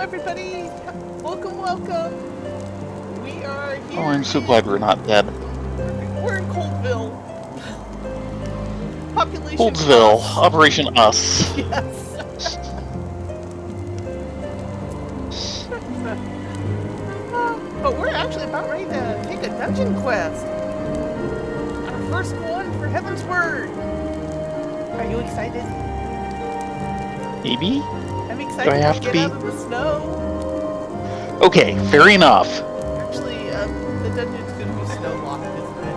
everybody! Welcome, welcome! We are here. Oh, I'm so glad we're not dead. We're in Coldville. Population Coldsville, us. Operation Us. Yes. But we're actually about ready to take a dungeon quest. Our first one for Heaven's Word. Are you excited? Maybe? I'm excited Do I have to to get be? out of the snow. Okay, fair enough. Actually, the dungeon's gonna be snow locked, isn't it?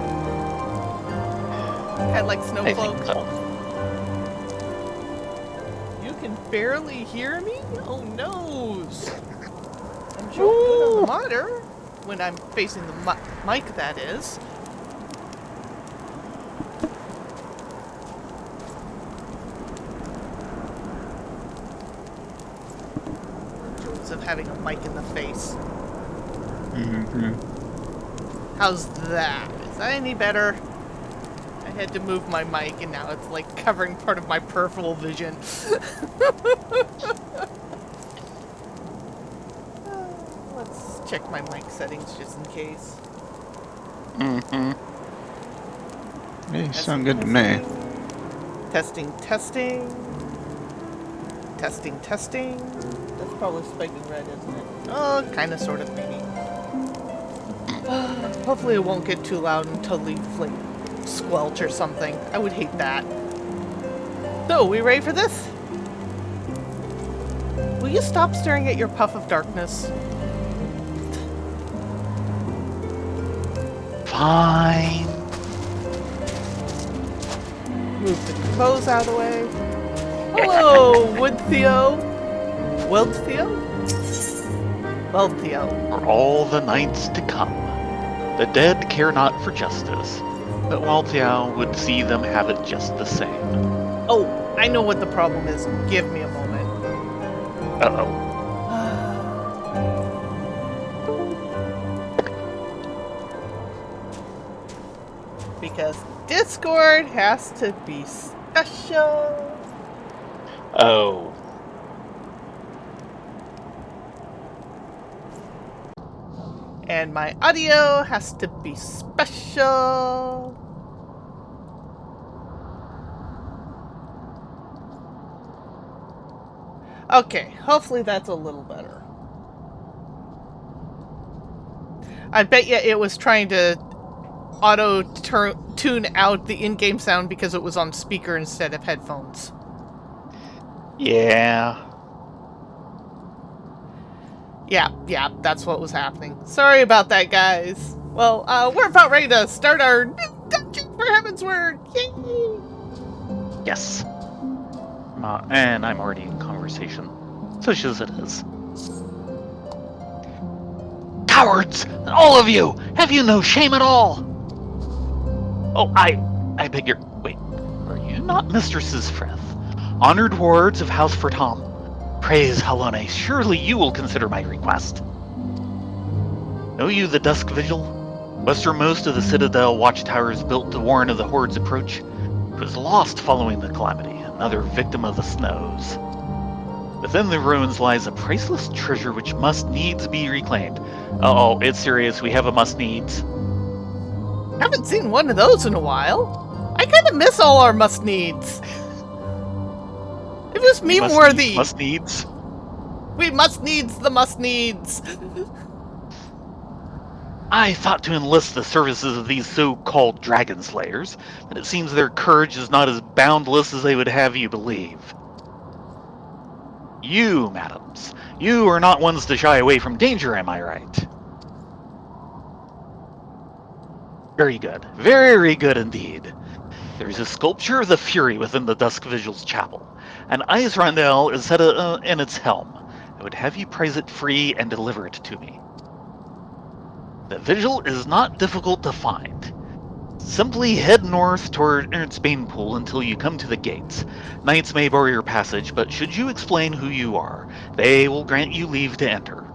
Kind of like Snow I Cloak. think so. You can barely hear me? Oh noes! I'm joking on the monitor when I'm facing the mic, that is. Joys of having a mic in the face. Mm-hmm. How's that? Is that any better? I had to move my mic and now it's like covering part of my peripheral vision. Let's check my mic settings just in case. Mm-hmm. They sound good to me. Testing. Testing. That's probably spiking red, isn't it? Oh, kind of, sort of, maybe. Hopefully it won't get too loud until leave like squelch or something. I would hate that. So, we ready for this? Will you stop staring at your puff of darkness? Fine. Move the clothes out of the way. Hello, Wood Theo. Weld Theo? Weld Theo. For all the nights to come, the dead care not for justice, but Waltiao would see them have it just the same. Oh, I know what the problem is. Give me a moment. Uh-oh. Because Discord has to be special. Oh. And my audio has to be special. Okay, hopefully that's a little better. I bet you it was trying to auto-tune out the in-game sound because it was on speaker instead of headphones. Yeah. Yeah, that's what was happening. Sorry about that, guys. Well, we're about ready to start our dungeon for Heaven's Word. Yay! Yes. And I'm already in conversation. Such as it is. Cowards! All of you! Have you no shame at all? Oh, I beg your... Wait, are you not Mistresses Frith? Honored wards of House Fertam? Praise Halone, surely you will consider my request. Know you the Dusk Vigil? Westernmost of the Citadel watchtowers built to warn of the Horde's approach. It was lost following the calamity, another victim of the snows. Within the ruins lies a priceless treasure which must needs be reclaimed. Uh-oh, it's serious, we have a must needs. Haven't seen one of those in a while. I kind of miss all our must needs. It was me more the Must needs? we must needs the must needs. I thought to enlist the services of these so-called dragon slayers, but it seems their courage is not as boundless as they would have you believe. You, madams, you are not ones to shy away from danger, am I right? Very good. Very good indeed. There is a sculpture of the Fury within the Dusk Vigil's chapel. An ice rondel is set in its helm. I would have you prize it free and deliver it to me. The Vigil is not difficult to find. Simply head north toward its main pool until you come to the gates. Knights may bar your passage, but should you explain who you are, they will grant you leave to enter.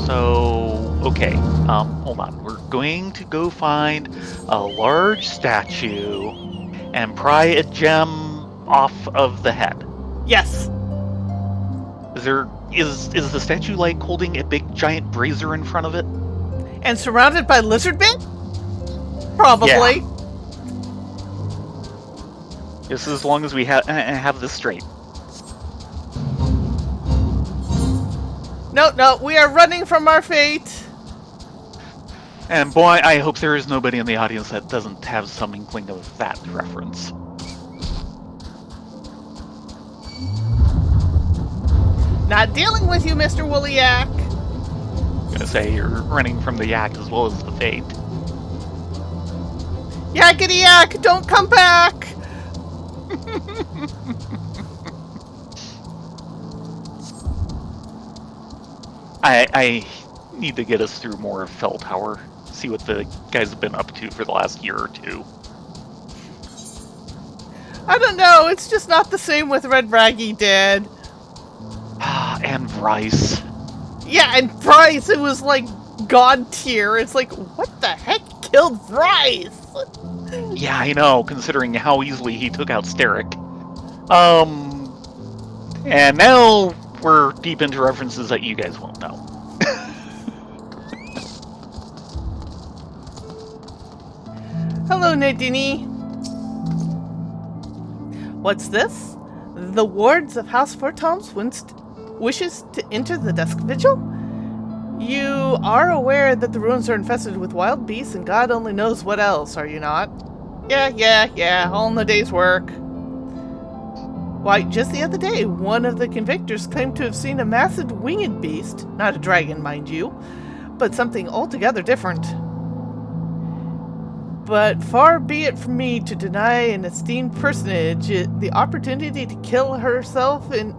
So, okay, hold on. We're going to go find a large statue and pry a gem off of the head. Yes. Is the statue like holding a big giant brazier in front of it? And surrounded by lizard men? Probably. Yeah. Just as long as we have this straight. No, we are running from our fate. And boy, I hope there is nobody in the audience that doesn't have some inkling of that reference. Not dealing with you, Mr. Woolyak. I'm gonna say you're running from the yak as well as the fate. Yakety yak, don't come back! I need to get us through more of Fell Tower. See what the guys have been up to for the last year or two. I don't know, it's just not the same with Red Raggy dead. And Bryce. Yeah, and Bryce, it was like god tier. It's like, what the heck killed Bryce? Yeah, I know, considering how easily he took out Steric. And now we're deep into references that you guys won't know. Hello, Nadini. What's this? The wards of House Fortom's wishes to enter the Dusk Vigil? You are aware that the ruins are infested with wild beasts and God only knows what else, are you not? Yeah, all in the day's work. Why, just the other day, one of the convictors claimed to have seen a massive winged beast, not a dragon, mind you, but something altogether different. But far be it from me to deny an esteemed personage the opportunity to kill herself in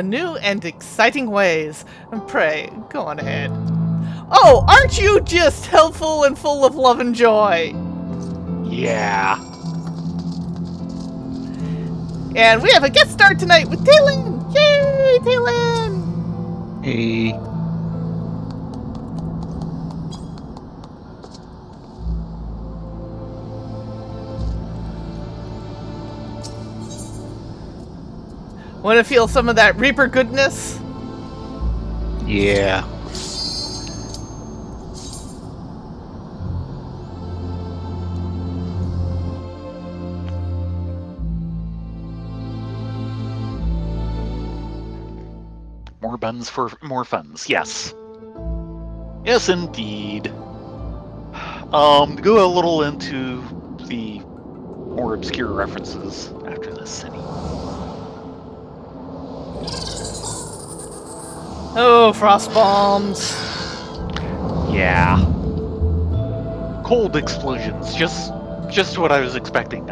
new and exciting ways. And pray, go on ahead. Oh, aren't you just helpful and full of love and joy? Yeah. And we have a guest star tonight with Taylin! Yay, Taylin! Hey. Want to feel some of that Reaper goodness? Yeah. More buns for more funds, yes. Yes, indeed. To go a little into the more obscure references after this. Oh, frost bombs. Yeah. Cold explosions, just what I was expecting,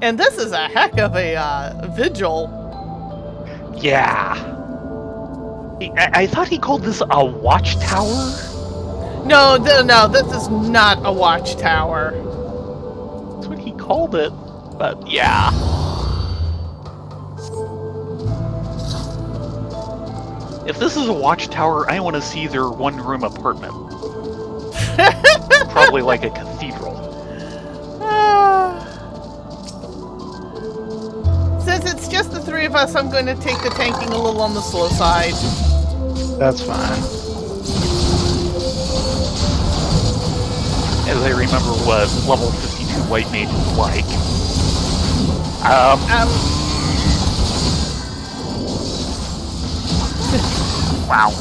And this is a heck of a vigil. Yeah. I thought he called this a watchtower? No, this is not a watchtower. That's what he called it, but yeah. If this is a watchtower, I want to see their one-room apartment. Probably like a cathedral. Since it's just the three of us, I'm going to take the tanking a little on the slow side. That's fine. As I remember what level 52 white mage is like. Wow.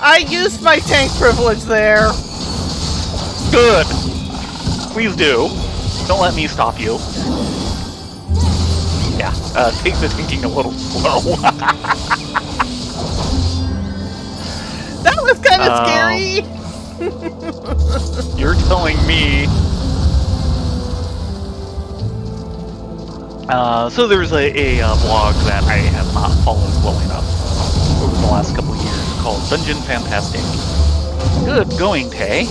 I used my tank privilege there. Good. Please do. Don't let me stop you. Yeah, take the thinking a little slow. That was kind of scary. You're telling me. So there's a blog that I have not followed well enough over the last couple of years called Dungeon Fantastic. Good going, Tay.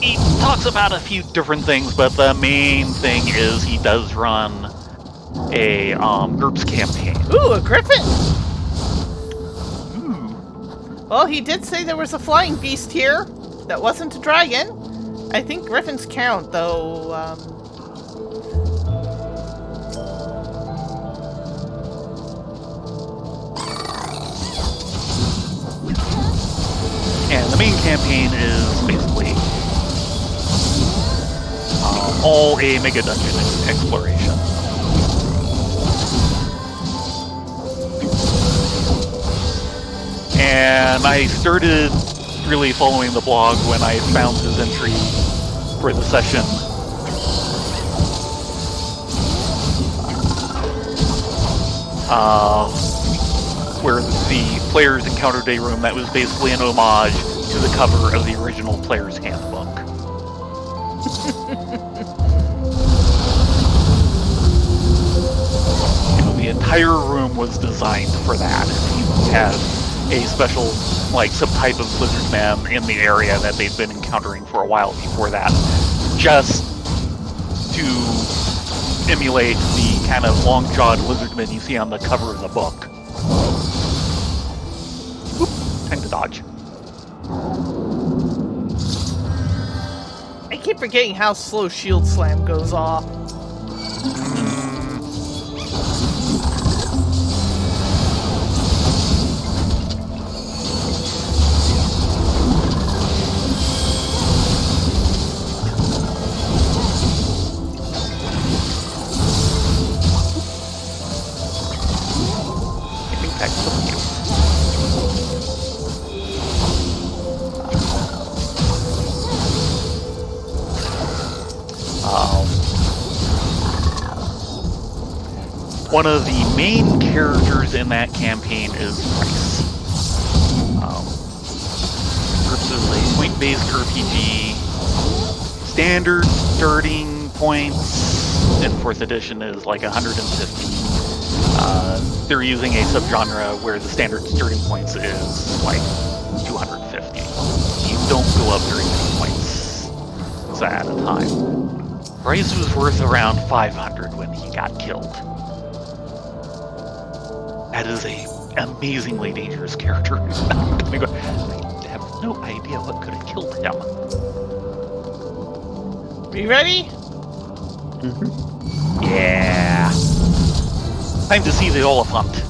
He talks about a few different things, but the main thing is he does run a GURPS campaign. Ooh, a griffin! Ooh. Well, he did say there was a flying beast here that wasn't a dragon. I think griffins count, though. And the main campaign is basically all a mega dungeon exploration. And I started really following the blog when I found his entry for the session. Where the players encountered a room that was basically an homage to the cover of the original Player's Handbook. The entire room was designed for that. It had a special, subtype of lizardman in the area that they'd been encountering for a while before that, just to emulate the kind of long-jawed lizardmen you see on the cover of the book. Oop, time to dodge. I keep forgetting how slow Shield Slam goes off. I think that's the cue. One of the main characters in that campaign is Rice. GURPS is a point-based RPG. Standard starting points in 4th edition is 150. They're using a subgenre where the standard starting points is 250. You don't go up very many points at a time. Rice was worth around 500 when he got killed. That is a amazingly dangerous character. I have no idea what could have killed him. Are you ready? Mm-hmm. Yeah. Time to see the Oliphant.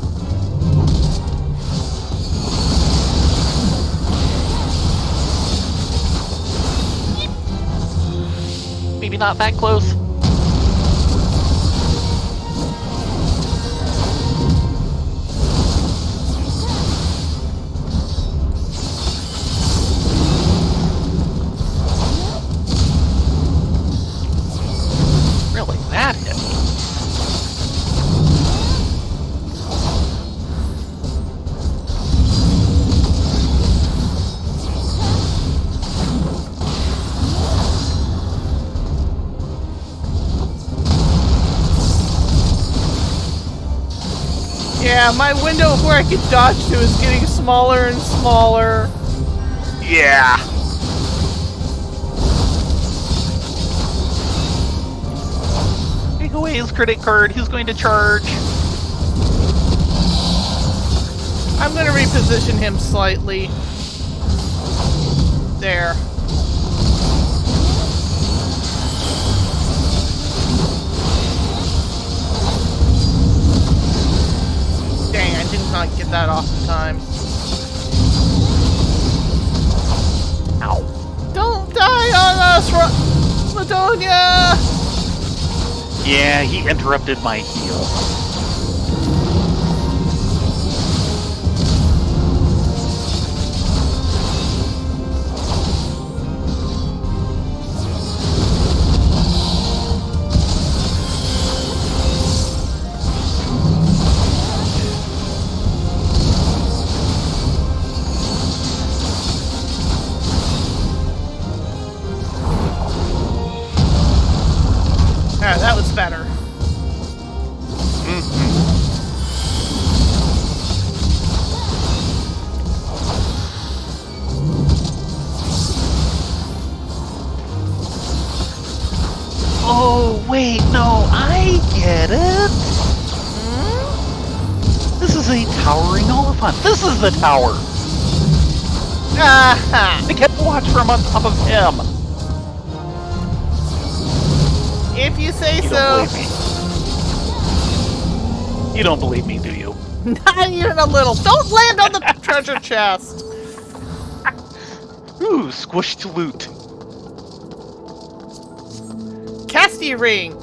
Maybe not that close. Really, that hit me. Yeah, my window of where I could dodge to is getting smaller and smaller. Yeah. Take away his credit card. Who's going to charge? I'm gonna reposition him slightly. There. Dang, I did not get that off in time. Ow. Don't die on us, Ladonia! Yeah, he interrupted my heal. Alright, that was better. towering elephant. This is the tower. Aha! I kept watch from on top of him. If you say You so. don't believe me. You don't believe me, do you? Not even a little. Don't land on the treasure chest. Ooh, squished loot. Casty ring.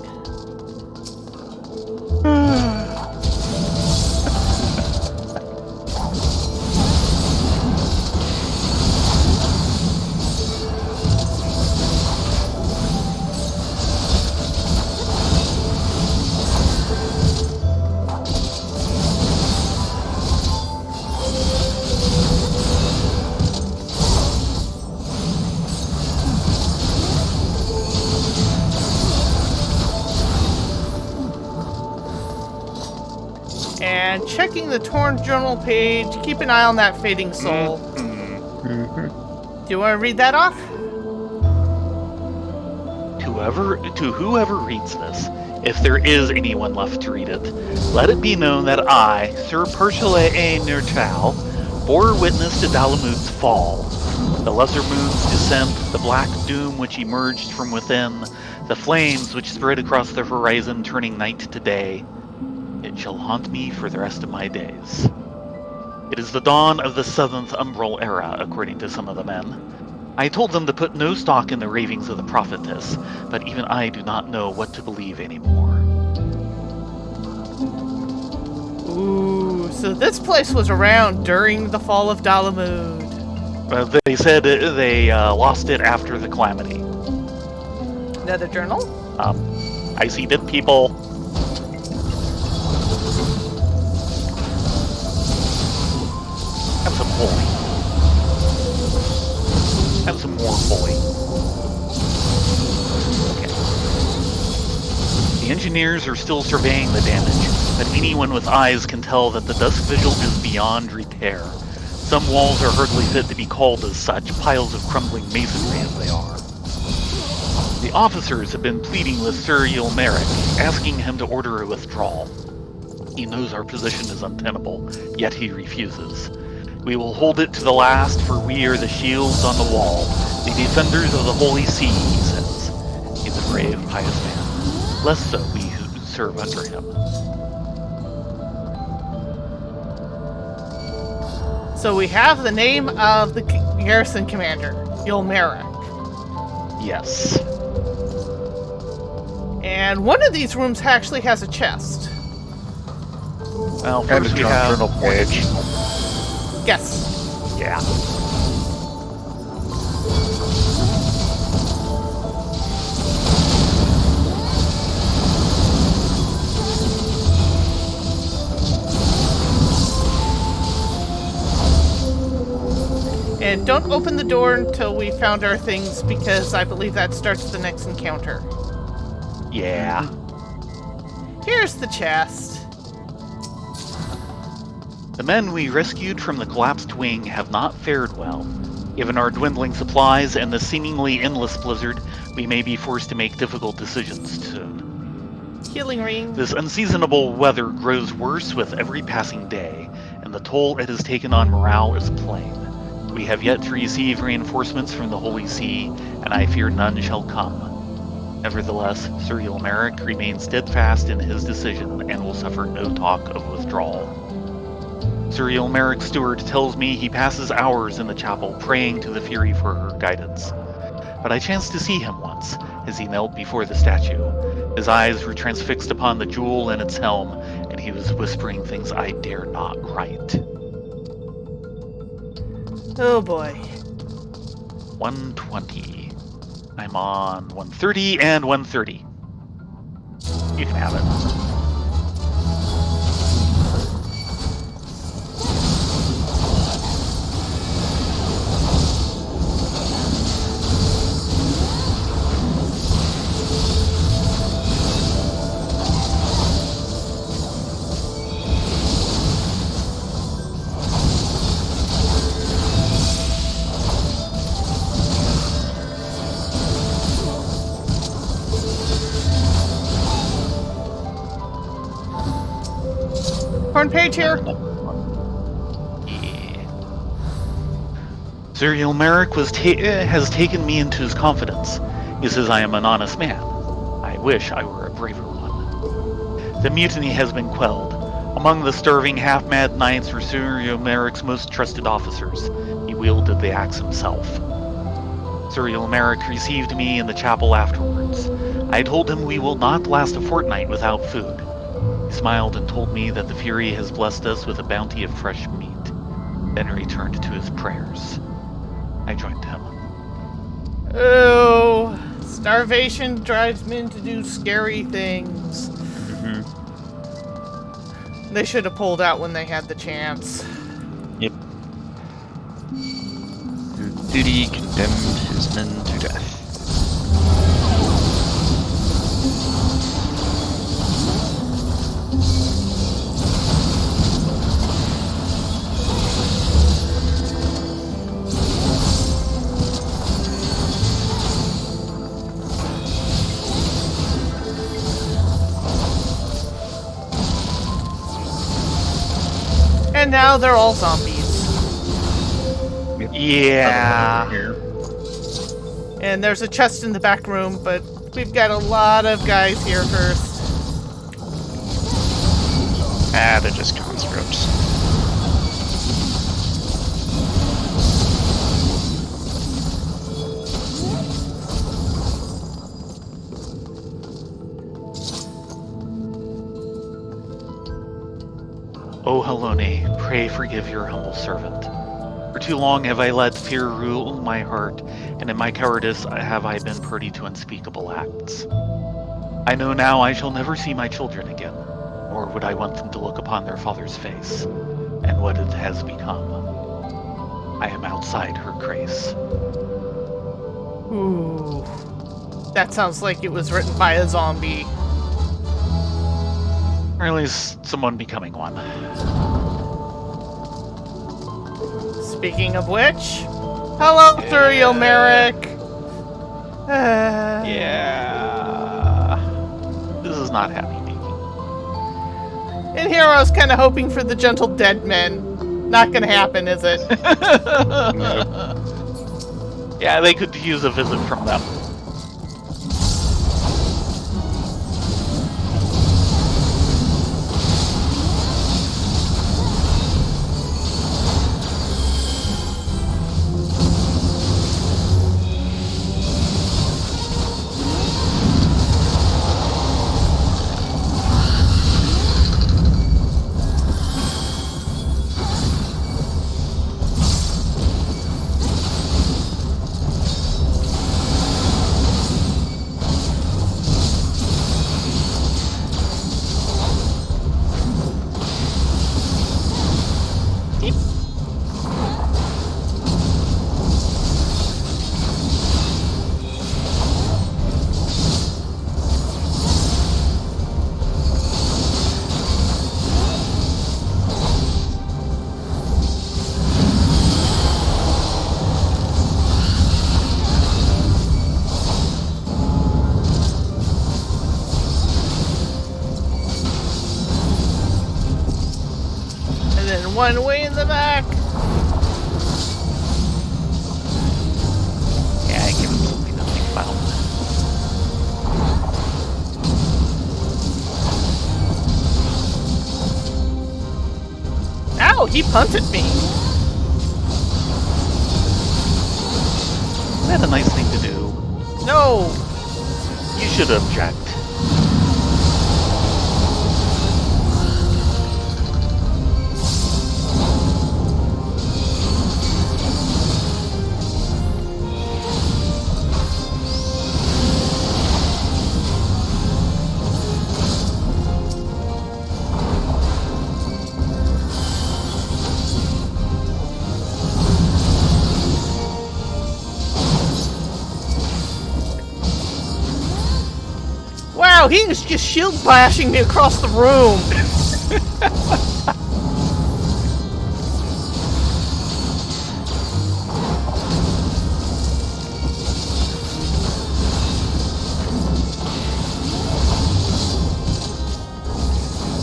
And checking the torn journal page, keep an eye on that fading soul. Mm-hmm. Do you want to read that off? To whoever reads this, if there is anyone left to read it, let it be known that I, Sir Percival A. Nertal, bore witness to Dalamud's fall, the lesser moon's descent, the black doom which emerged from within, the flames which spread across the horizon, turning night to day. It shall haunt me for the rest of my days. It is the dawn of the 7th umbral era, according to some of the men. I told them to put no stock in the ravings of the prophetess, but even I do not know what to believe anymore. Ooh, so this place was around during the fall of Dalamud. They said they lost it after the calamity. Another journal? I see dead people. Have some holy. Have some more holy. Okay. The engineers are still surveying the damage, but anyone with eyes can tell that the dusk vigil is beyond repair. Some walls are hardly fit to be called as such, piles of crumbling masonry as they are. The officers have been pleading with Sir Eorzea, asking him to order a withdrawal. He knows our position is untenable, yet he refuses. We will hold it to the last, for we are the shields on the wall, the defenders of the Holy See, he says. He's a brave, pious man. Less so we who serve under him. So we have the name of the garrison commander, Eorzea. Yes. And one of these rooms actually has a chest. Well, And first a we have... journal page. Yes. Yeah. And don't open the door until we found our things, because I believe that starts the next encounter. Yeah. Here's the chest. The men we rescued from the collapsed wing have not fared well. Given our dwindling supplies and the seemingly endless blizzard, we may be forced to make difficult decisions soon. Healing ring. This unseasonable weather grows worse with every passing day, and the toll it has taken on morale is plain. We have yet to receive reinforcements from the Holy See, and I fear none shall come. Nevertheless, Sir Eorzea remains steadfast in his decision and will suffer no talk of withdrawal. Sir Eorzea steward tells me he passes hours in the chapel praying to the Fury for her guidance. But I chanced to see him once, as he knelt before the statue. His eyes were transfixed upon the jewel and its helm, and he was whispering things I dare not write. Oh boy. 120. I'm on 130 and 130. You can have it. Horn page here. Sir Ilmeric has taken me into his confidence. He says I am an honest man. I wish I were a braver one. The mutiny has been quelled. Among the starving half-mad knights were Sir Ilmeric's most trusted officers. He wielded the axe himself. Sir Ilmeric received me in the chapel afterwards. I told him we will not last a fortnight without food. He smiled and told me that the Fury has blessed us with a bounty of fresh meat. Then returned to his prayers. I joined him. Oh, starvation drives men to do scary things. Mm-hmm. They should have pulled out when they had the chance. Yep. The city condemned his men to death. And now they're all zombies. Yeah. Here. And there's a chest in the back room, but we've got a lot of guys here first. Ah, they're just conscripts. O Helone, pray forgive your humble servant. For too long have I let fear rule my heart, and in my cowardice have I been privy to unspeakable acts. I know now I shall never see my children again, nor would I want them to look upon their father's face, and what it has become. I am outside her grace. Ooh. That sounds like it was written by a zombie. Or at least someone becoming one. Speaking of which, hello, Sir Ilmeric. Yeah. This is not happy making. And here I was kind of hoping for the gentle dead men. Not gonna happen, is it? Yeah, they could use a visit from them. One way in the back. Yeah, give him something to think about. Ow, he punted me. Isn't that a nice thing to do? No. You should object. Wow, he was just shield bashing me across the room.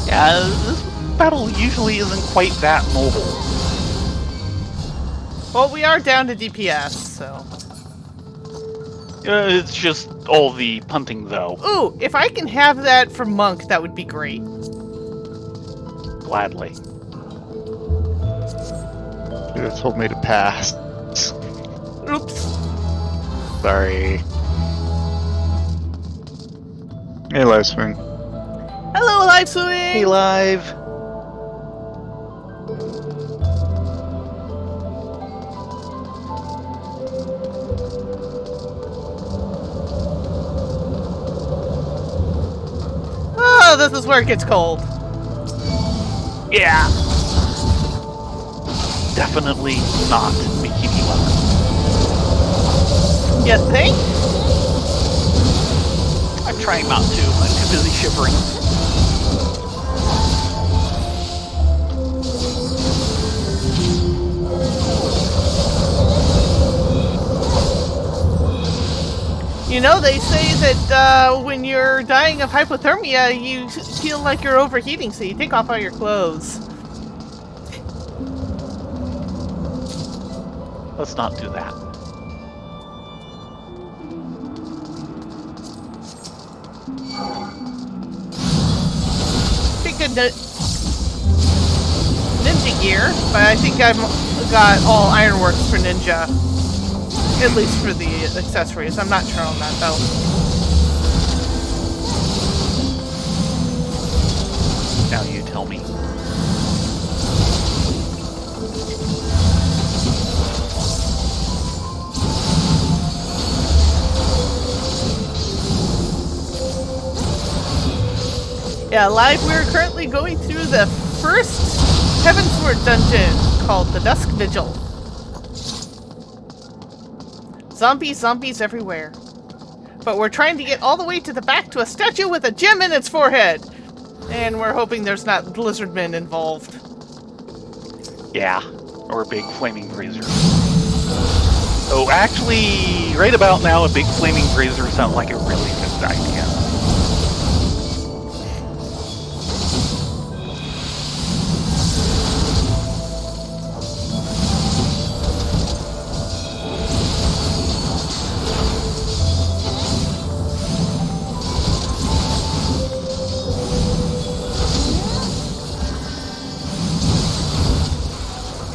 Yeah, this battle usually isn't quite that mobile. Well, we are down to DPS, so... It's just all the punting, though. Ooh, if I can have that for Monk, that would be great. Gladly. You have told me to pass. Oops. Sorry. Hey, Liveswing. Hello, Live Swing! Hey, Live! Oh, this is where it gets cold. Yeah! Definitely not bikini weather. You think? I'm trying not to. I'm too busy shivering. You know, they say that when you're dying of hypothermia, you feel like you're overheating, so you take off all your clothes. Let's not do that. Think of ninja gear, but I think I've got all ironworks for ninja. At least for the accessories. I'm not sure on that, though. Now you tell me. Yeah, Live, we're currently going through the first Heavensward dungeon called the Dusk Vigil. Zombies everywhere. But we're trying to get all the way to the back to a statue with a gem in its forehead. And we're hoping there's not lizardmen involved. Yeah, or a big flaming brazier. Oh, actually, right about now, a big flaming brazier sounds like a really good idea.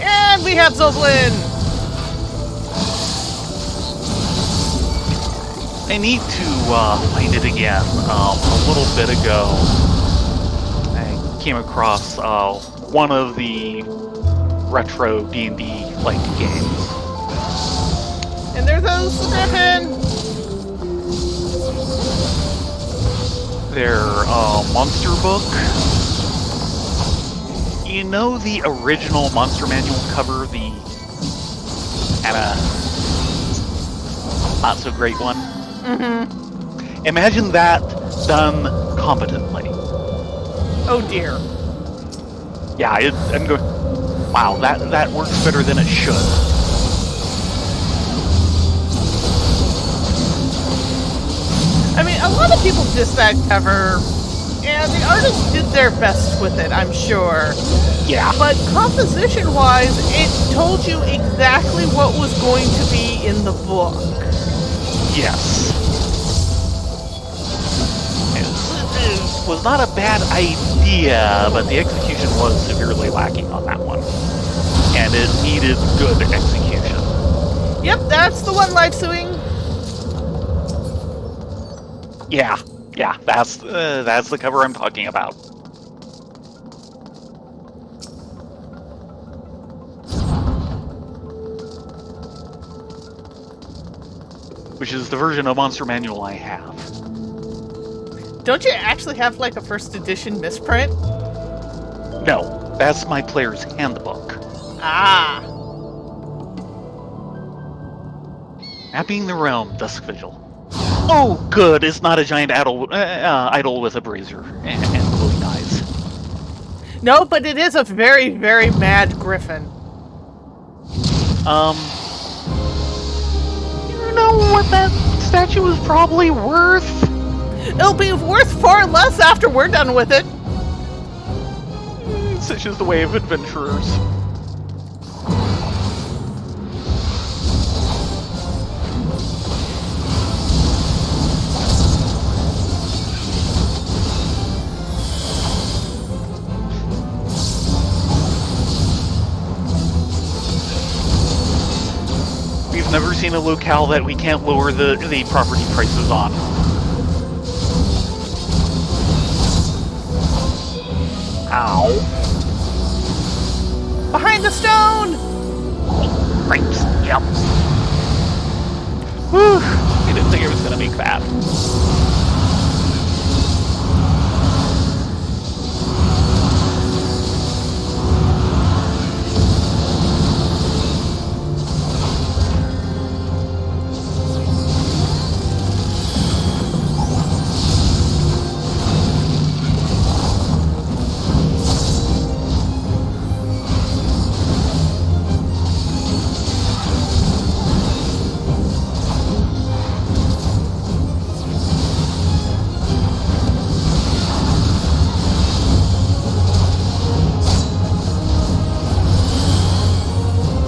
And we have Zoblin! I need to find it again. A little bit ago, I came across one of the retro D&D like games. And there goes the Griffin! Their monster book. You know the original Monster Manual cover, the kinda not so great one? Mm-hmm. Imagine that done competently. Oh dear. Yeah, I'm going, wow, that works better than it should. I mean, a lot of people diss that cover, and the artists did their best with it, I'm sure. Yeah. But composition-wise, it told you exactly what was going to be in the book. Yes. It was not a bad idea, but the execution was severely lacking on that one. And it needed good execution. Yep, that's the one, Live Suing. Yeah, that's the cover I'm talking about. Which is the version of Monster Manual I have. Don't you actually have, like, a first edition misprint? No, that's my player's handbook. Ah. Mapping the realm, Dusk Vigil. Oh, good, it's not a giant idol with a brazier and glowing eyes. No, but it is a very, very mad griffin. You know what that statue is probably worth? It'll be worth far less after we're done with it. Such is the way of adventurers. seen a locale that we can't lower the property prices on. Ow. Behind the stone! Right. Yep. Whew. I didn't think it was gonna make that.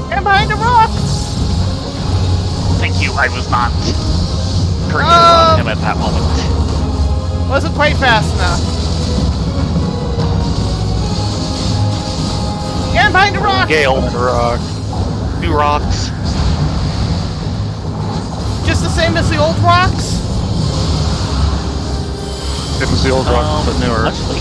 And behind a rock! Thank you, I was not turning on him at that moment. Wasn't quite fast enough. And behind a rock! Gale. And a rock. 2 rocks. Just the same as the old rocks? It was the old rock, but newer. Actually.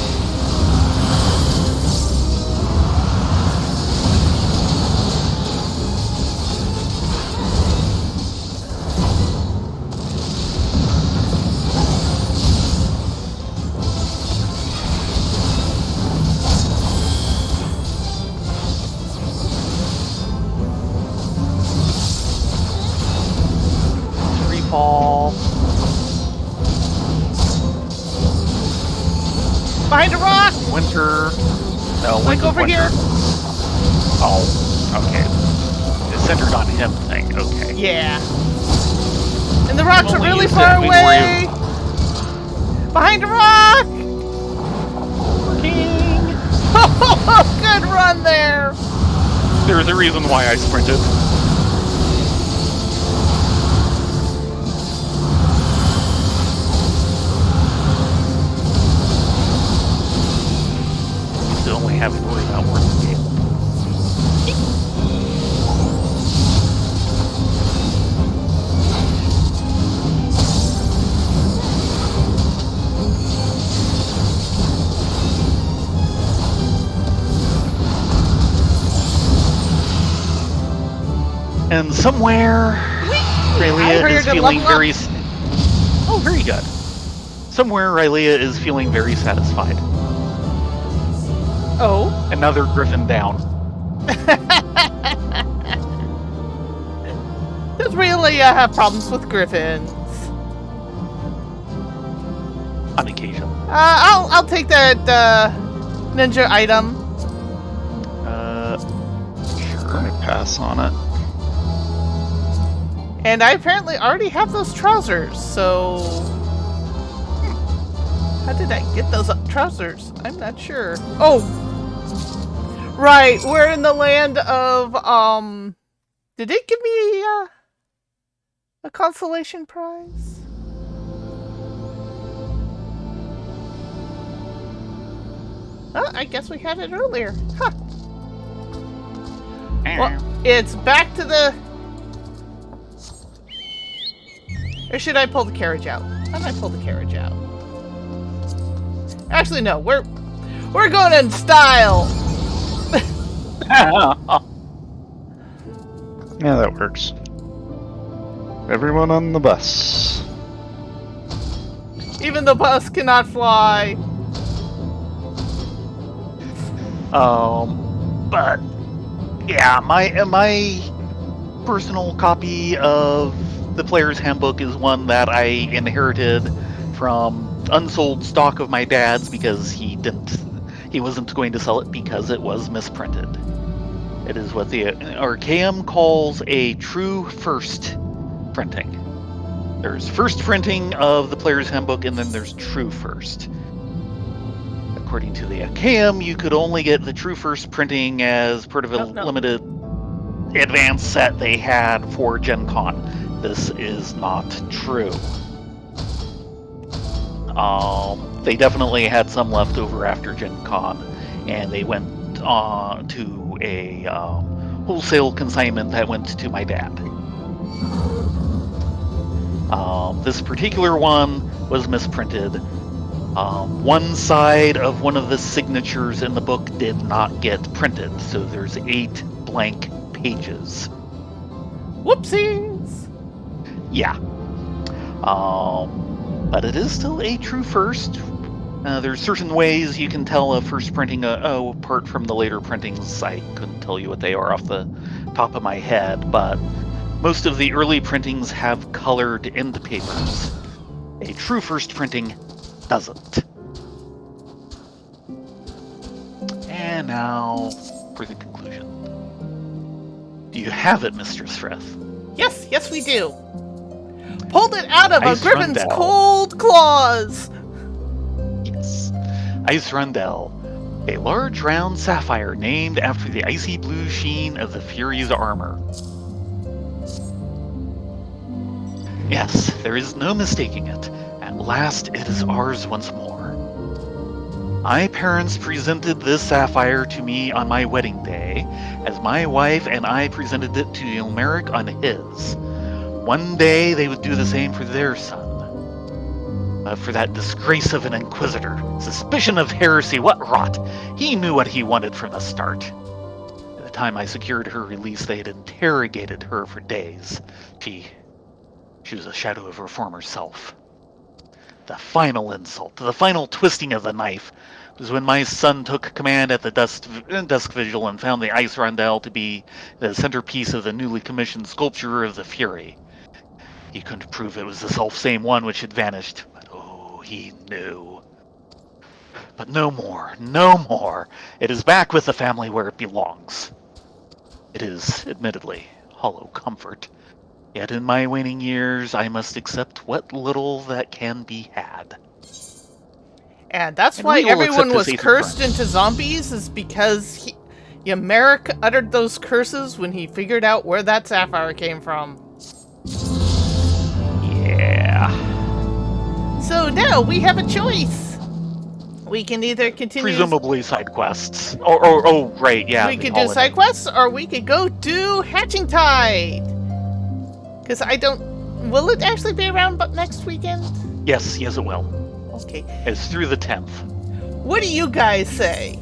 Fall. Behind a rock! Winter. No, Like over winter. here? Oh, okay. It's centered on him thing. Okay. Yeah. And the rocks are Only really used far it when away! Behind a rock! King. Good run there! There's a reason why I sprinted. To only having to worry about working game. And somewhere, Rylea is feeling very. Oh, very good. Somewhere, Rylea is feeling very satisfied. Oh. Another griffin down. Does really have problems with griffins? On occasion. I'll take that ninja item. Sure. Let me pass on it. And I apparently already have those trousers, so... How did I get those trousers? I'm not sure. Oh! Right, we're in the land of, Did it give me a consolation prize? Oh, I guess we had it earlier. Huh. Well, it's back to the... Or should I pull the carriage out? How do I pull the carriage out? Actually, no. We're going in style. Yeah, that works. Everyone on the bus. Even the bus cannot fly. But yeah, my personal copy of the Player's Handbook is one that I inherited from unsold stock of my dad's because he wasn't going to sell it because it was misprinted. It is what the Archaeum calls a true first printing. There's first printing of the Player's Handbook, and then there's true first. According to the Archaeum, you could only get the true first printing as part of a limited advanced set they had for Gen Con. This is not true. They definitely had some left over after Gen Con, and they went to a wholesale consignment that went to my dad. This particular one was misprinted. One side of one of the signatures in the book did not get printed, so there's 8 blank pages. Whoopsies! Yeah. But it is still a true first. There's certain ways you can tell a first printing, apart from the later printings. I couldn't tell you what they are off the top of my head, but most of the early printings have colored end papers. A true first printing doesn't. And now for the conclusion. Do you have it, Mistress Frith? Yes, we do. Pulled it out of Ice a griffin's Rundell. cold claws. Yes. Ice Rundell. A large round sapphire named after the icy blue sheen of the Fury's armor. Yes, there is no mistaking it. At last it is ours once more. My parents presented this sapphire to me on my wedding day, as my wife and I presented it to Ilmeric on his. One day they would do the same for their son. For that disgrace of an inquisitor, suspicion of heresy, what rot! He knew what he wanted from the start. By the time I secured her release, they had interrogated her for days. She was a shadow of her former self. The final insult, the final twisting of the knife, was when my son took command at the dusk vigil and found the ice rondelle to be the centerpiece of the newly commissioned sculpture of the Fury. He couldn't prove it was the self-same one which had vanished, but oh, he knew. But no more, no more. It is back with the family where it belongs. It is, admittedly, hollow comfort. Yet in my waning years, I must accept what little that can be had. And that's And why we will everyone accept was this eighth cursed friend. into zombies, is because Yameric uttered those curses when he figured out where that sapphire came from. Yeah. So now we have a choice. We can either continue... Presumably side quests. Oh, right, yeah. we the could do holiday. side quests, or we could go do Hatching Tide. Because I don't... Will it actually be around but next weekend? Yes, it will. Okay. It's through the 10th. What do you guys say?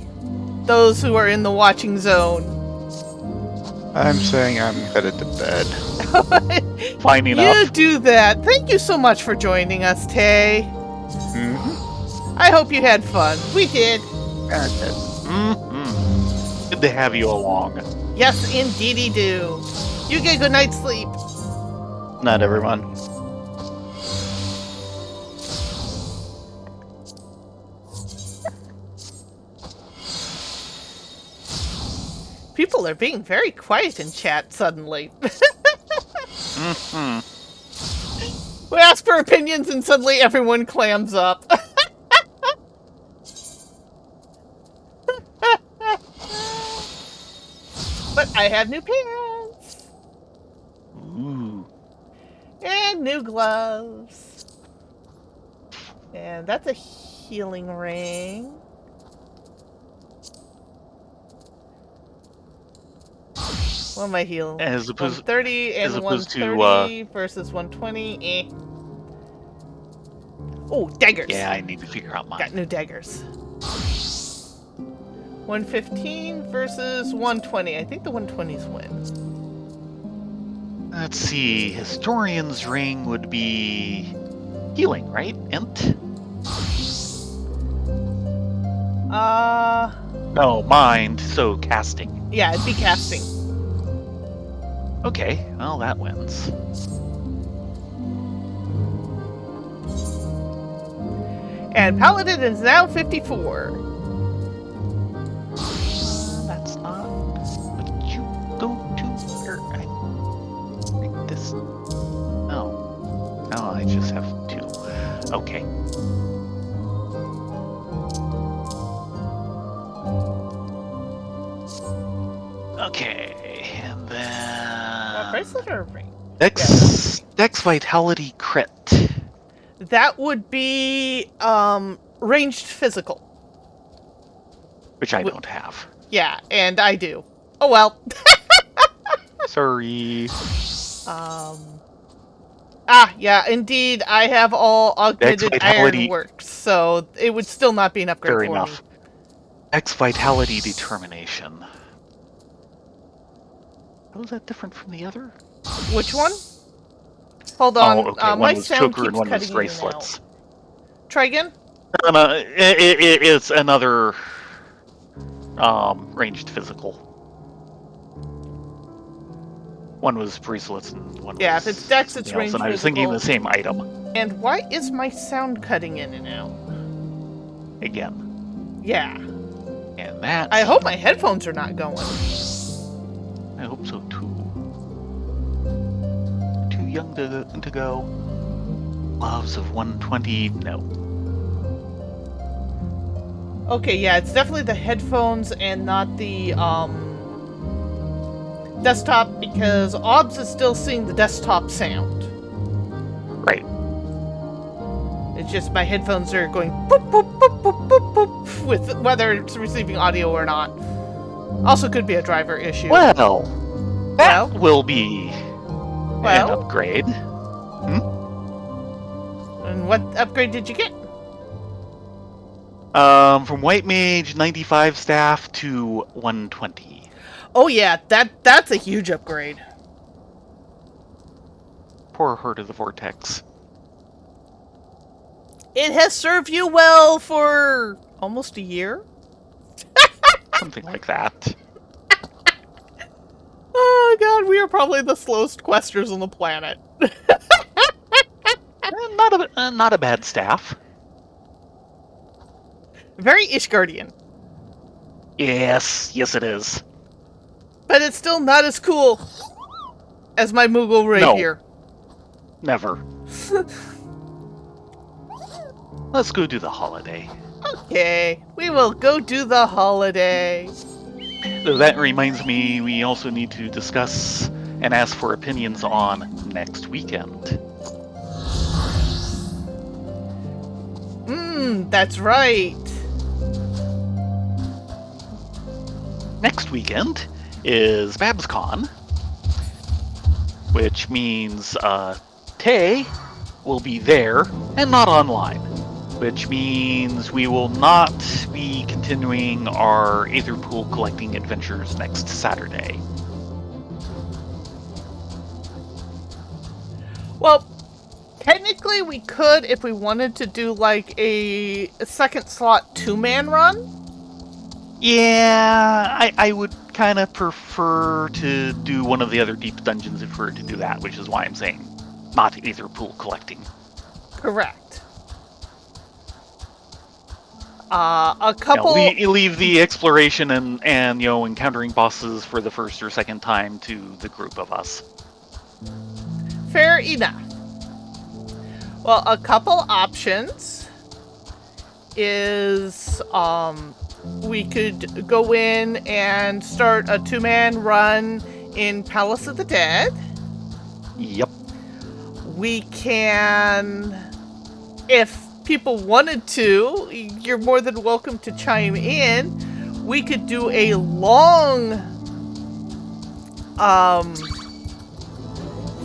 Those who are in the watching zone. I'm saying I'm headed to bed. Fine You enough. do that. Thank you so much for joining us, Tay. Mm-hmm. I hope you had fun. We did. Mm-hmm. Good to have you along. Yes, indeedy do. You get good night's sleep. Not everyone. People are being very quiet in chat suddenly. Mm-hmm. We ask for opinions and suddenly everyone clams up. But I have new pants. Ooh. And new gloves. And that's a healing ring. What am I healing? As opposed 130 and as opposed to, 130 versus 120. Oh, daggers. Yeah, I need to figure out mine. Got new daggers. 115 versus 120. I think the 120s win. Let's see. Historian's ring would be healing, right? Int? No, mind, so casting. Yeah, it'd be casting. Okay, well, that wins. And Paladin is now 54. That's not what you go to where I read this. No, I just have 2. Okay. Okay, and then A bracelet or a ring? Dex Vitality crit. That would be ranged physical. Which I don't have. Yeah, and I do. Oh well. Sorry. Yeah, indeed, I have all augmented Vitality- ironworks, so it would still not be an upgrade Fair for enough. me. X Vitality Determination. How is that different from the other? Which one? Hold on, Oh, okay. my One was sound choker and keeps one was cutting in and bracelets. out. Try again? No, it's another ranged physical. One was bracelets and one Yeah, was if it's Dex, it's something else, ranged and I was thinking physical. the same item And why is my sound cutting in and out? again. Yeah. And that's... I hope my headphones are not going. I hope so too. Too young to go. Gloves of 120, no. Okay, yeah, it's definitely the headphones and not the, desktop, because OBS is still seeing the desktop sound. Right. It's just my headphones are going boop, boop, boop, boop, boop, boop, with whether it's receiving audio or not. Also could be a driver issue. Well, that Well? will be an Well? upgrade. And what upgrade did you get? From White Mage 95 staff to 120. Oh yeah, that's a huge upgrade. Poor Heart of the Vortex. It has served you well for almost a year. Something like that. Oh god, we are probably the slowest questers on the planet. Not a bad staff. Very Ishgardian. Yes, it is. But it's still not as cool as my Moogle rapier. Never. Let's go do the holiday. Okay, we will go do the holiday. So that reminds me, we also need to discuss and ask for opinions on next weekend. That's right. Next weekend is BabsCon, which means Tay will be there and not online, which means we will not be continuing our Aetherpool collecting adventures next Saturday. Well, technically we could if we wanted to do like a second slot 2-man run. Yeah, I would kind of prefer to do one of the other deep dungeons if we were to do that, which is why I'm saying not Aetherpool collecting. Correct. A couple... leave the exploration and encountering bosses for the first or second time to the group of us. Fair enough. Well, a couple options is we could go in and start a 2-man run in Palace of the Dead. Yep. We can, if people wanted to, you're more than welcome to chime in. We could do a long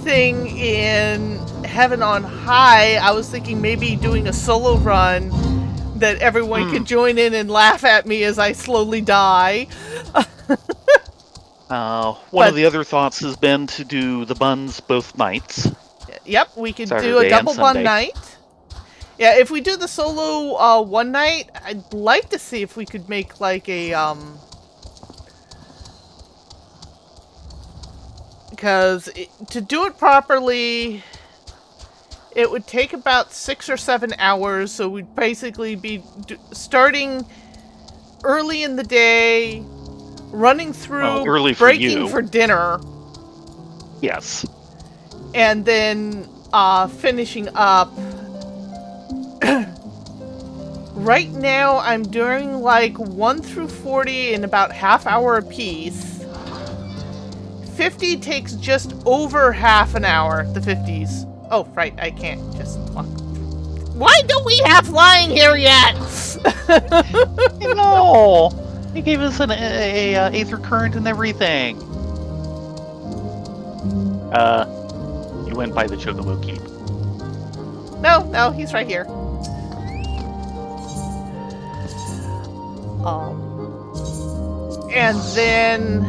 thing in Heaven on High. I was thinking maybe doing a solo run that everyone could join in and laugh at me as I slowly die. One of the other thoughts has been to do the buns both nights. Yep, we could do Saturday a double and bun Sunday. night. Yeah, if we do the solo one night, I'd like to see if we could make like a because to do it properly, it would take about 6 or 7 hours. So we'd basically be starting early in the day, running through, early for breaking you. for dinner, Yes. and then finishing up. Right now, I'm doing like 1 through 40 in about half hour apiece. 50 takes just over half an hour, the 50s. Oh, right, I can't just walk. Why don't we have flying here yet? No! He gave us an aether current and everything. You went by the Chocobo Keep. No, he's right here. And then,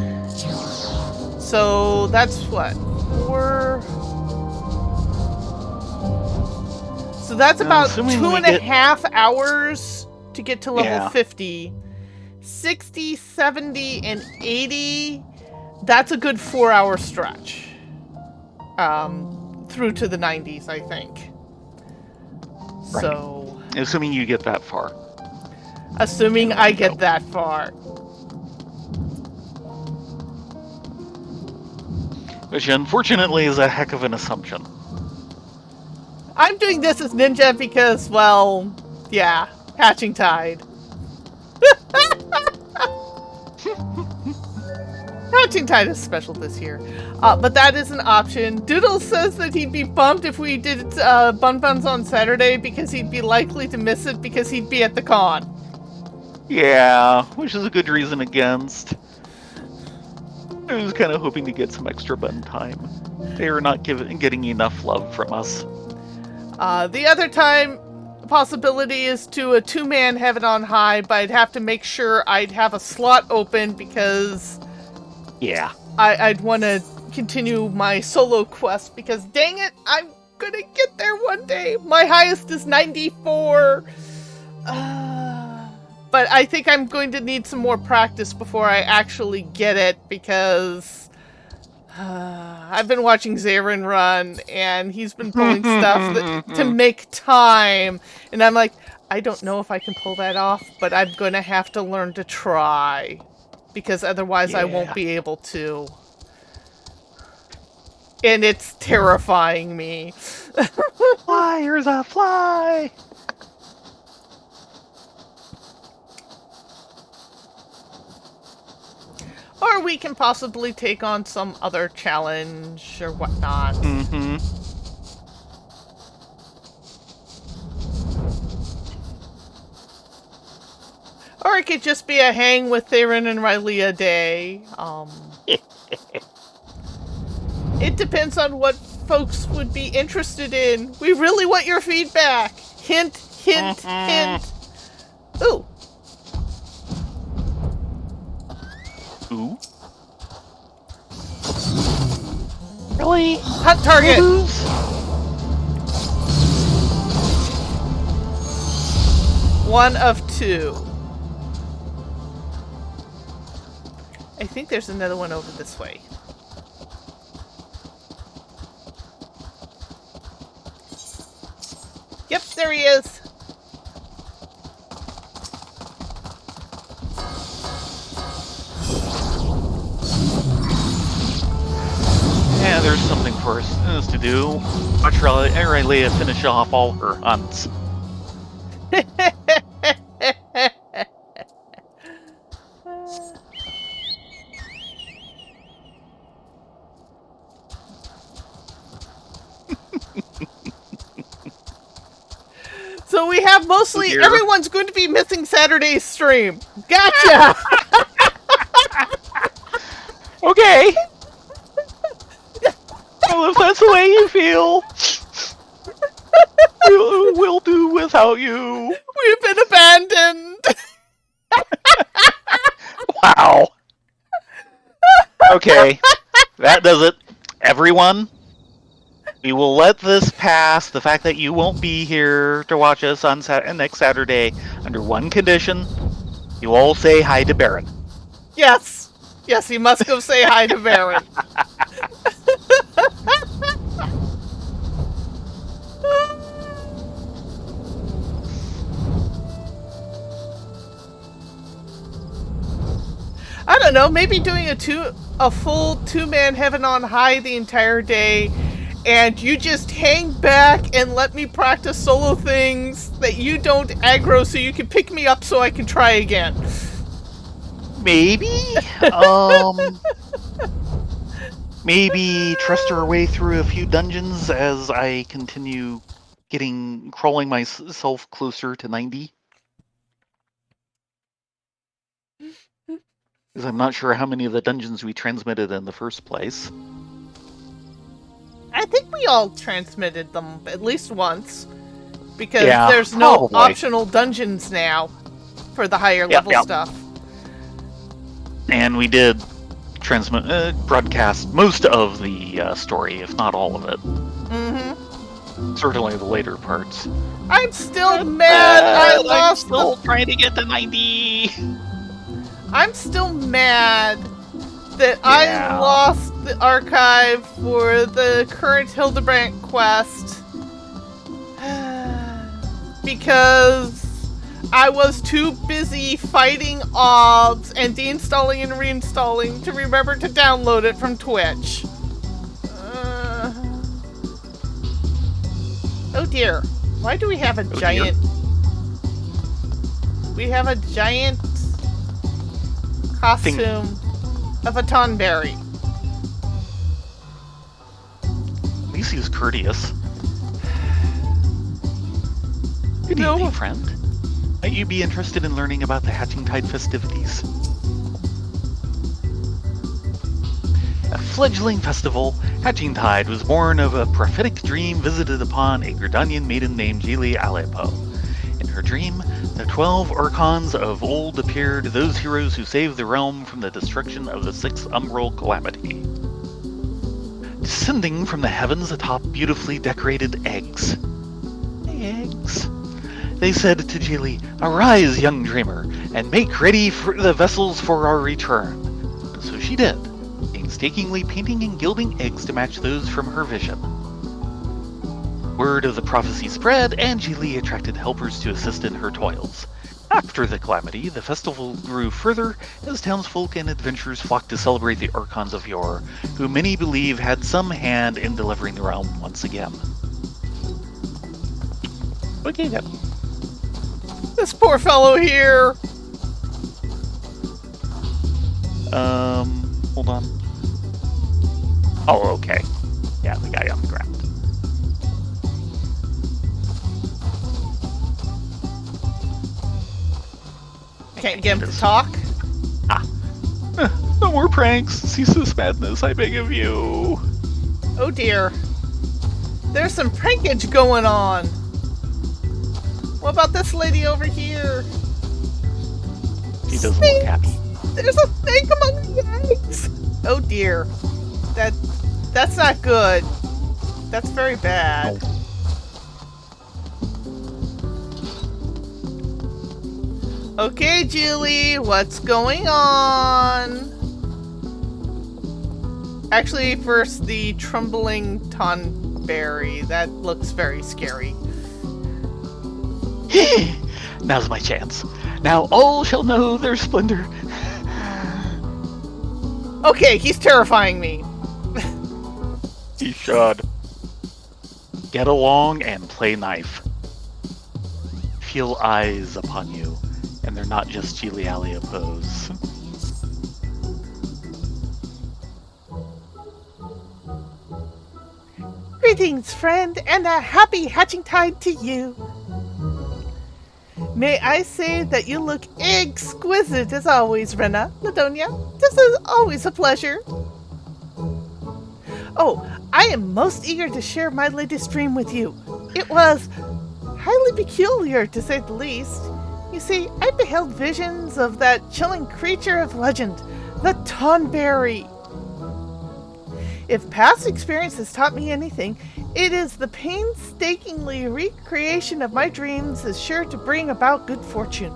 so that's what, 4. So that's about assuming 2.5 hours to get to level Yeah. 50. 60, 70, and 80. That's a good 4-hour stretch. Through to the 90s, I think. Right. So, Assuming you get that far. assuming I get that far. Which unfortunately is a heck of an assumption. I'm doing this as ninja because, well, yeah, Hatching Tide. Hatching Tide is special this year. But that is an option. Doodle says that he'd be bummed if we did Bun Buns on Saturday because he'd be likely to miss it because he'd be at the con. Yeah, which is a good reason against. I was kind of hoping to get some extra bun time. They are not getting enough love from us. The other time possibility is to a 2-man Heaven on High, but I'd have to make sure I'd have a slot open because Yeah. I'd want to continue my solo quest because dang it, I'm gonna get there one day. My highest is 94. But I think I'm going to need some more practice before I actually get it because I've been watching Zarin run and he's been pulling stuff to make time. And I'm like, I don't know if I can pull that off, but I'm going to have to learn to try because otherwise I won't be able to. And it's terrifying me. Fly, here's a fly! Or we can possibly take on some other challenge or whatnot. Mm-hmm. Or it could just be a hang with Theron and Rylea day. It depends on what folks would be interested in. We really want your feedback. Hint, hint, hint. Ooh. Ooh. Really? Hunt target. One of 2. I think there's another one over this way. Yep, there he is. Yeah, there's something for us to do. Watch Rylea finish off all her hunts. So we have mostly everyone's going to be missing Saturday's stream. Gotcha. Okay. Well, if that's the way you feel, we'll do without you. We've been abandoned. Wow. Okay, that does it. Everyone, we will let this pass. The fact that you won't be here to watch us on next Saturday under one condition: you all say hi to Baron. Yes. Yes, you must go say hi to Baron. I don't know, maybe doing a full 2-man Heaven on High the entire day, and you just hang back and let me practice solo things that you don't aggro so you can pick me up so I can try again. Maybe? Maybe trust our way through a few dungeons as I continue crawling myself closer to 90. Because I'm not sure how many of the dungeons we transmitted in the first place. I think we all transmitted them at least once. Because Yeah, there's no probably. optional dungeons now for the higher level yep. stuff. And we did broadcast most of the story, if not all of it. Mm-hmm. Certainly the later parts. I'm still mad I I'm lost still trying to get to 90. I'm still mad that I Yeah. lost the archive for the current Hildebrandt quest because I was too busy fighting obs and deinstalling and reinstalling to remember to download it from Twitch. Oh dear. Why do we have a giant... We have a giant costume of a tonberry. At least he was courteous. Good No. evening, friend. Might you be interested in learning about the Hatching Tide festivities? A fledgling festival, Hatching Tide was born of a prophetic dream visited upon a Gridanian maiden named Jili Alepo. In her dream, the 12 Archons of old appeared, those heroes who saved the realm from the destruction of the sixth umbral calamity. Descending from the heavens atop beautifully decorated eggs. Eggs. They said to Jili, "Arise, young dreamer, and make ready for the vessels for our return." So she did, painstakingly painting and gilding eggs to match those from her vision. Word of the prophecy spread, and Jili attracted helpers to assist in her toils. After the calamity, the festival grew further as townsfolk and adventurers flocked to celebrate the Archons of yore, who many believe had some hand in delivering the realm once again. Okay, then. This poor fellow here. Hold on. Oh, okay. Yeah, the guy on the ground. Can't get him to talk. No more pranks. Cease this madness, I beg of you. Oh dear. There's some prankage going on. What about this lady over here? He doesn't look happy. There's a snake among the eggs. Oh dear. That's not good. That's very bad. Okay, Julie, what's going on? Actually, first, the trembling tonberry. That looks very scary. Now's my chance. Now all shall know their splendor. Okay, he's terrifying me. He should. Get along and play knife. Feel eyes upon you, and they're not just Gilialia pose. Greetings, friend, and a happy hatching tide to you. May I say that you look exquisite as always, Rena, Ladonia. This is always a pleasure. Oh, I am most eager to share my latest dream with you. It was highly peculiar, to say the least. You see, I beheld visions of that chilling creature of legend, the Tonberry. If past experience has taught me anything, it is the painstakingly recreation of my dreams is sure to bring about good fortune.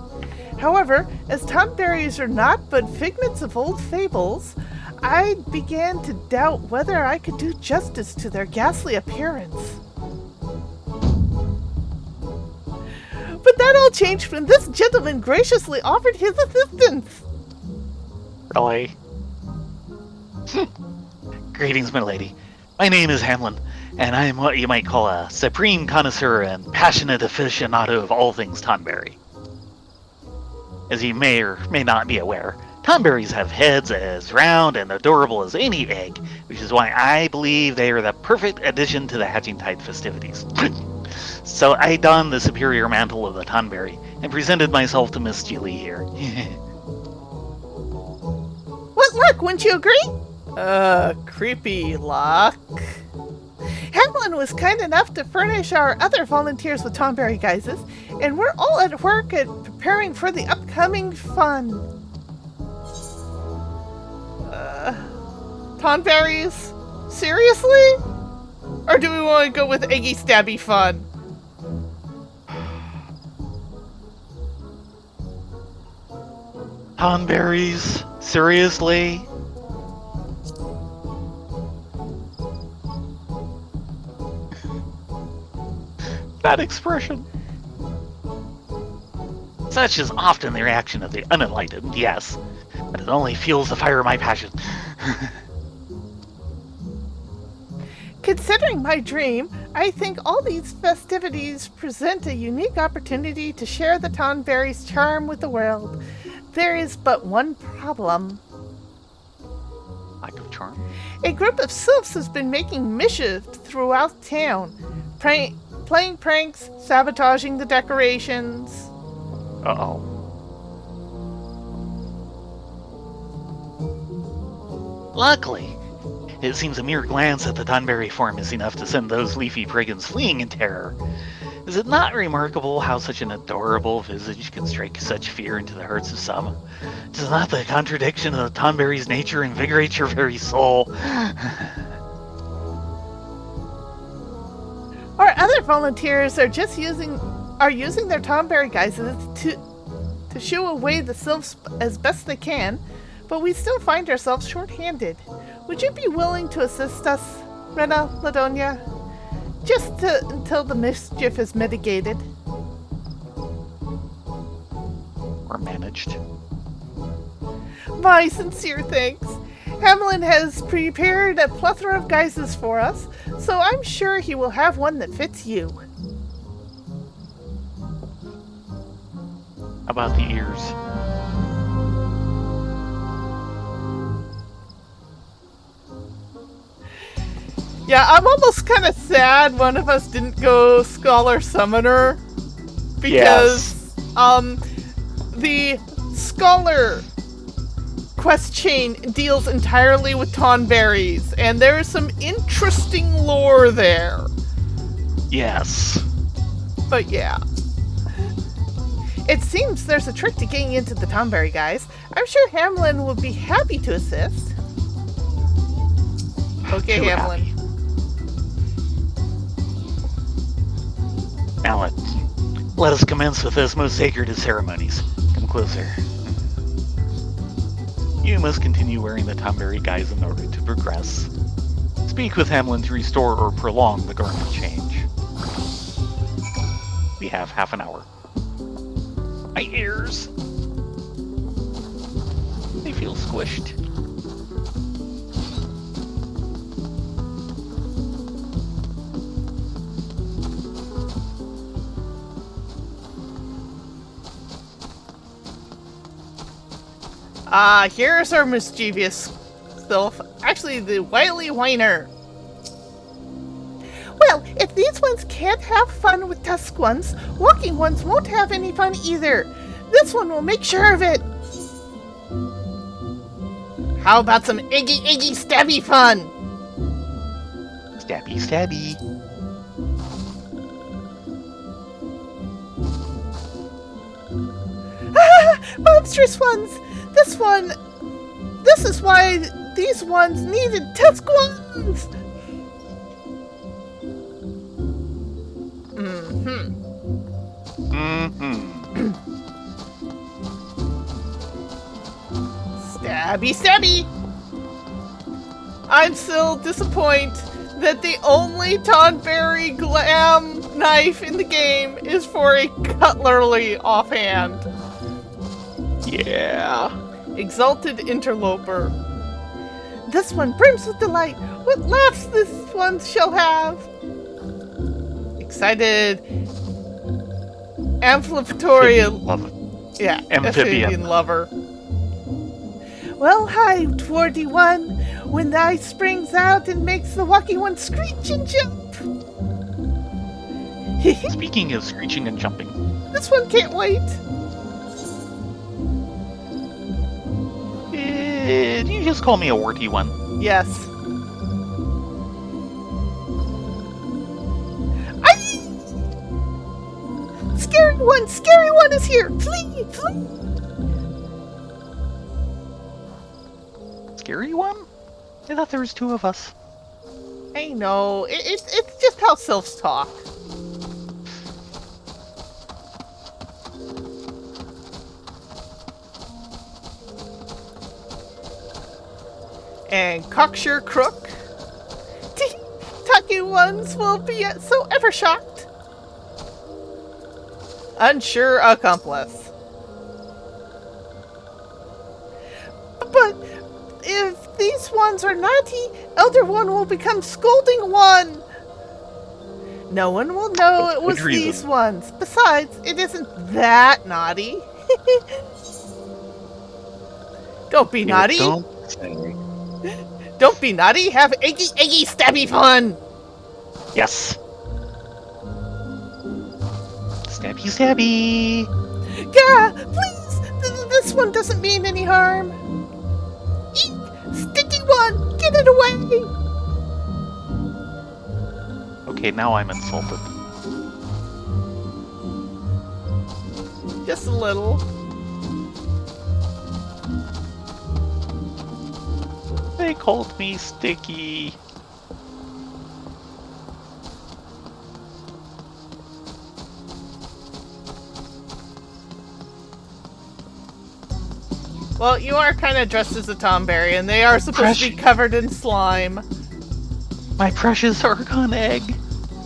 However, as Tonberries are not but figments of old fables, I began to doubt whether I could do justice to their ghastly appearance. But that all changed when this gentleman graciously offered his assistance. Really? Greetings, my lady. My name is Hamlin, and I am what you might call a supreme connoisseur and passionate aficionado of all things Tonberry. As you may or may not be aware, Tonberries have heads as round and adorable as any egg, which is why I believe they are the perfect addition to the Hatching Tide festivities. So I donned the superior mantle of the Tonberry and presented myself to Miss Julie here. What luck, wouldn't you agree? Creepy luck. Hamlin Hamlin was kind enough to furnish our other volunteers with Tonberry guises, and we're all at work at preparing for the upcoming fun. Tonberries? Seriously? Or do we want to go with Eggy Stabby fun? Tonberries? Seriously? That expression. Such is often the reaction of the unenlightened, yes, but it only fuels the fire of my passion. Considering my dream, I think all these festivities present a unique opportunity to share the Tonberry's charm with the world. There is but one problem. Lack of charm? A group of sylphs has been making mischief throughout town, playing pranks, sabotaging the decorations. Uh-oh. Luckily, it seems a mere glance at the Tonberry form is enough to send those leafy brigands fleeing in terror. Is it not remarkable how such an adorable visage can strike such fear into the hearts of some? Does not the contradiction of the Tonberry's nature invigorate your very soul? Our other volunteers are using their Tonberry guises to shoo away the sylphs as best they can, but we still find ourselves short-handed. Would you be willing to assist us, Rena, Ladonia? Just until the mischief is mitigated. Or managed. My sincere thanks. Hamlin has prepared a plethora of guises for us, so I'm sure he will have one that fits you. How about the ears? Yeah, I'm almost kind of sad one of us didn't go Scholar Summoner. Because, the Scholar quest chain deals entirely with Tonberries, and there is some interesting lore there. Yes. But yeah. It seems there's a trick to getting into the Tonberry guys. I'm sure Hamlin would be happy to assist. Okay, Too Hamlin. happy. Now let us commence with this most sacred of ceremonies. Come closer. You must continue wearing the Tonberry guise in order to progress. Speak with Hamlin to restore or prolong the garment change. We have half an hour. My ears! They feel squished. Here's our mischievous sylph. Actually, the wily whiner. Well, if these ones can't have fun with tusk ones, walking ones won't have any fun either. This one will make sure of it. How about some eggy stabby fun? Stabby, stabby. Monstrous ones! This is why these ones needed tusk ones! Stabby! I'm still disappointed that the only Tonberry glam knife in the game is for a cutlery offhand. Yeah. Exalted interloper. This one brims with delight. What laughs this one shall have. Excited amphibian lover. Well, hi, Dwardy one, when the ice springs out and makes the walkie one screech and jump. Speaking of screeching and jumping. This one can't wait. Did you just call me a warty one? Yes. One scary one is here! Flee! Flee! Scary one? I thought there was 2 of us. I know. It's just how sylphs talk. And cocksure crook. Tucky ones will be so ever shocked. Unsure accomplice. But if these ones are naughty, Elder One will become Scolding One. No one will know it was these ones. Besides, it isn't that naughty. Don't be naughty. Don't say. Don't be naughty. Have eggy, stabby fun. Yes. Stabby, stabby. Gah, please. This one doesn't mean any harm. Eek, sticky one. Get it away. Okay, now I'm insulted. Just a little. They called me Sticky. Well, you are kind of dressed as a tomberry, and they are supposed to be covered in slime. My precious Archon egg.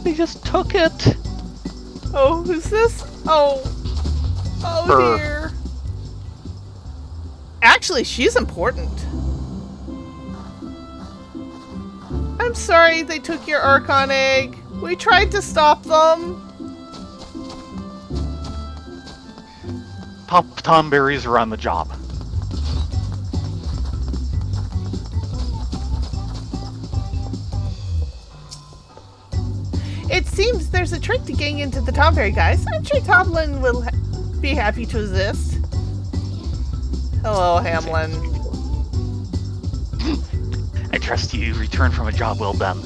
They just took it. Oh, who's this? Oh dear. Actually, she's important. I'm sorry they took your Archon egg. We tried to stop them. Tomberries are on the job. It seems there's a trick to getting into the Tomberry, guys. I'm sure Tomlin will be happy to assist. Hello, Hamlin. I trust you returned from a job well done.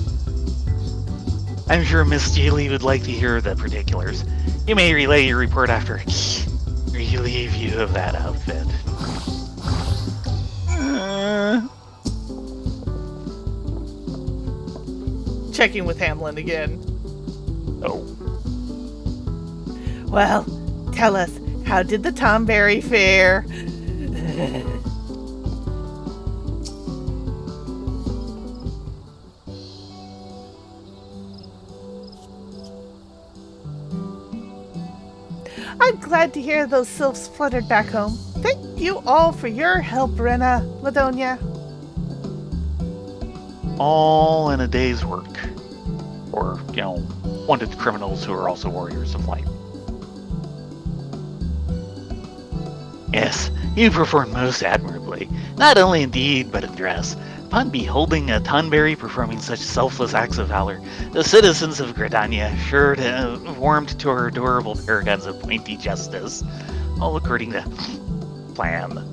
I'm sure Miss Daly would like to hear the particulars. You may relay your report after I relieve you of that outfit. Checking with Hamlin again. Oh. Well, tell us, how did the Tomberry fare? I'm glad to hear those sylphs fluttered back home. Thank you all for your help, Rena, Ladonia. All in a day's work. Or, wanted criminals who are also warriors of light. Yes, you performed most admirably. Not only in deed, but in dress. Upon beholding a Tonberry performing such selfless acts of valor, the citizens of Gridania sure to have warmed to our adorable paragons of pointy justice, all according to plan.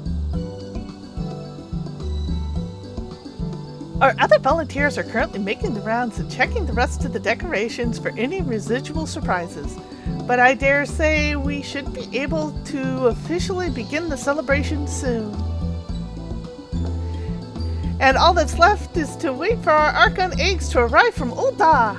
Our other volunteers are currently making the rounds and checking the rest of the decorations for any residual surprises. But I dare say we should be able to officially begin the celebration soon. And all that's left is to wait for our Archon eggs to arrive from Ulda.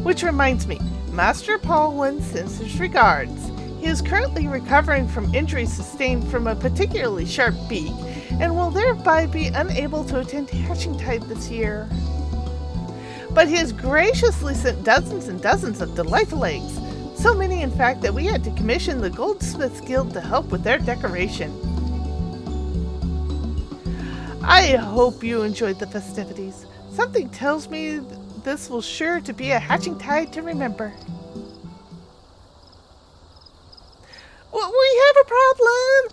Which reminds me, Master Paulwyn sends his regards. He is currently recovering from injuries sustained from a particularly sharp beak, and will thereby be unable to attend Hatching Tide this year. But he has graciously sent dozens and dozens of delightful eggs, so many in fact that we had to commission the Goldsmiths Guild to help with their decoration. I hope you enjoyed the festivities. Something tells me this will sure to be a Hatching Tide to remember. We have a problem!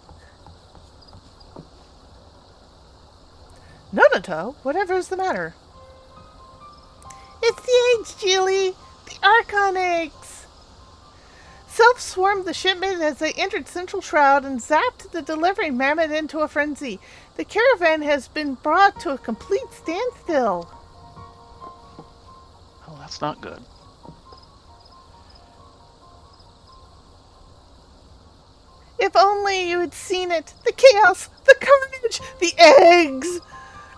Nonato, whatever is the matter? It's the eggs, Jilly! The Archon eggs! Self swarmed the shipment as they entered Central Shroud and zapped the delivery mammoth into a frenzy. The caravan has been brought to a complete standstill. Oh, that's not good. If only you had seen it. The chaos, the carnage, the eggs.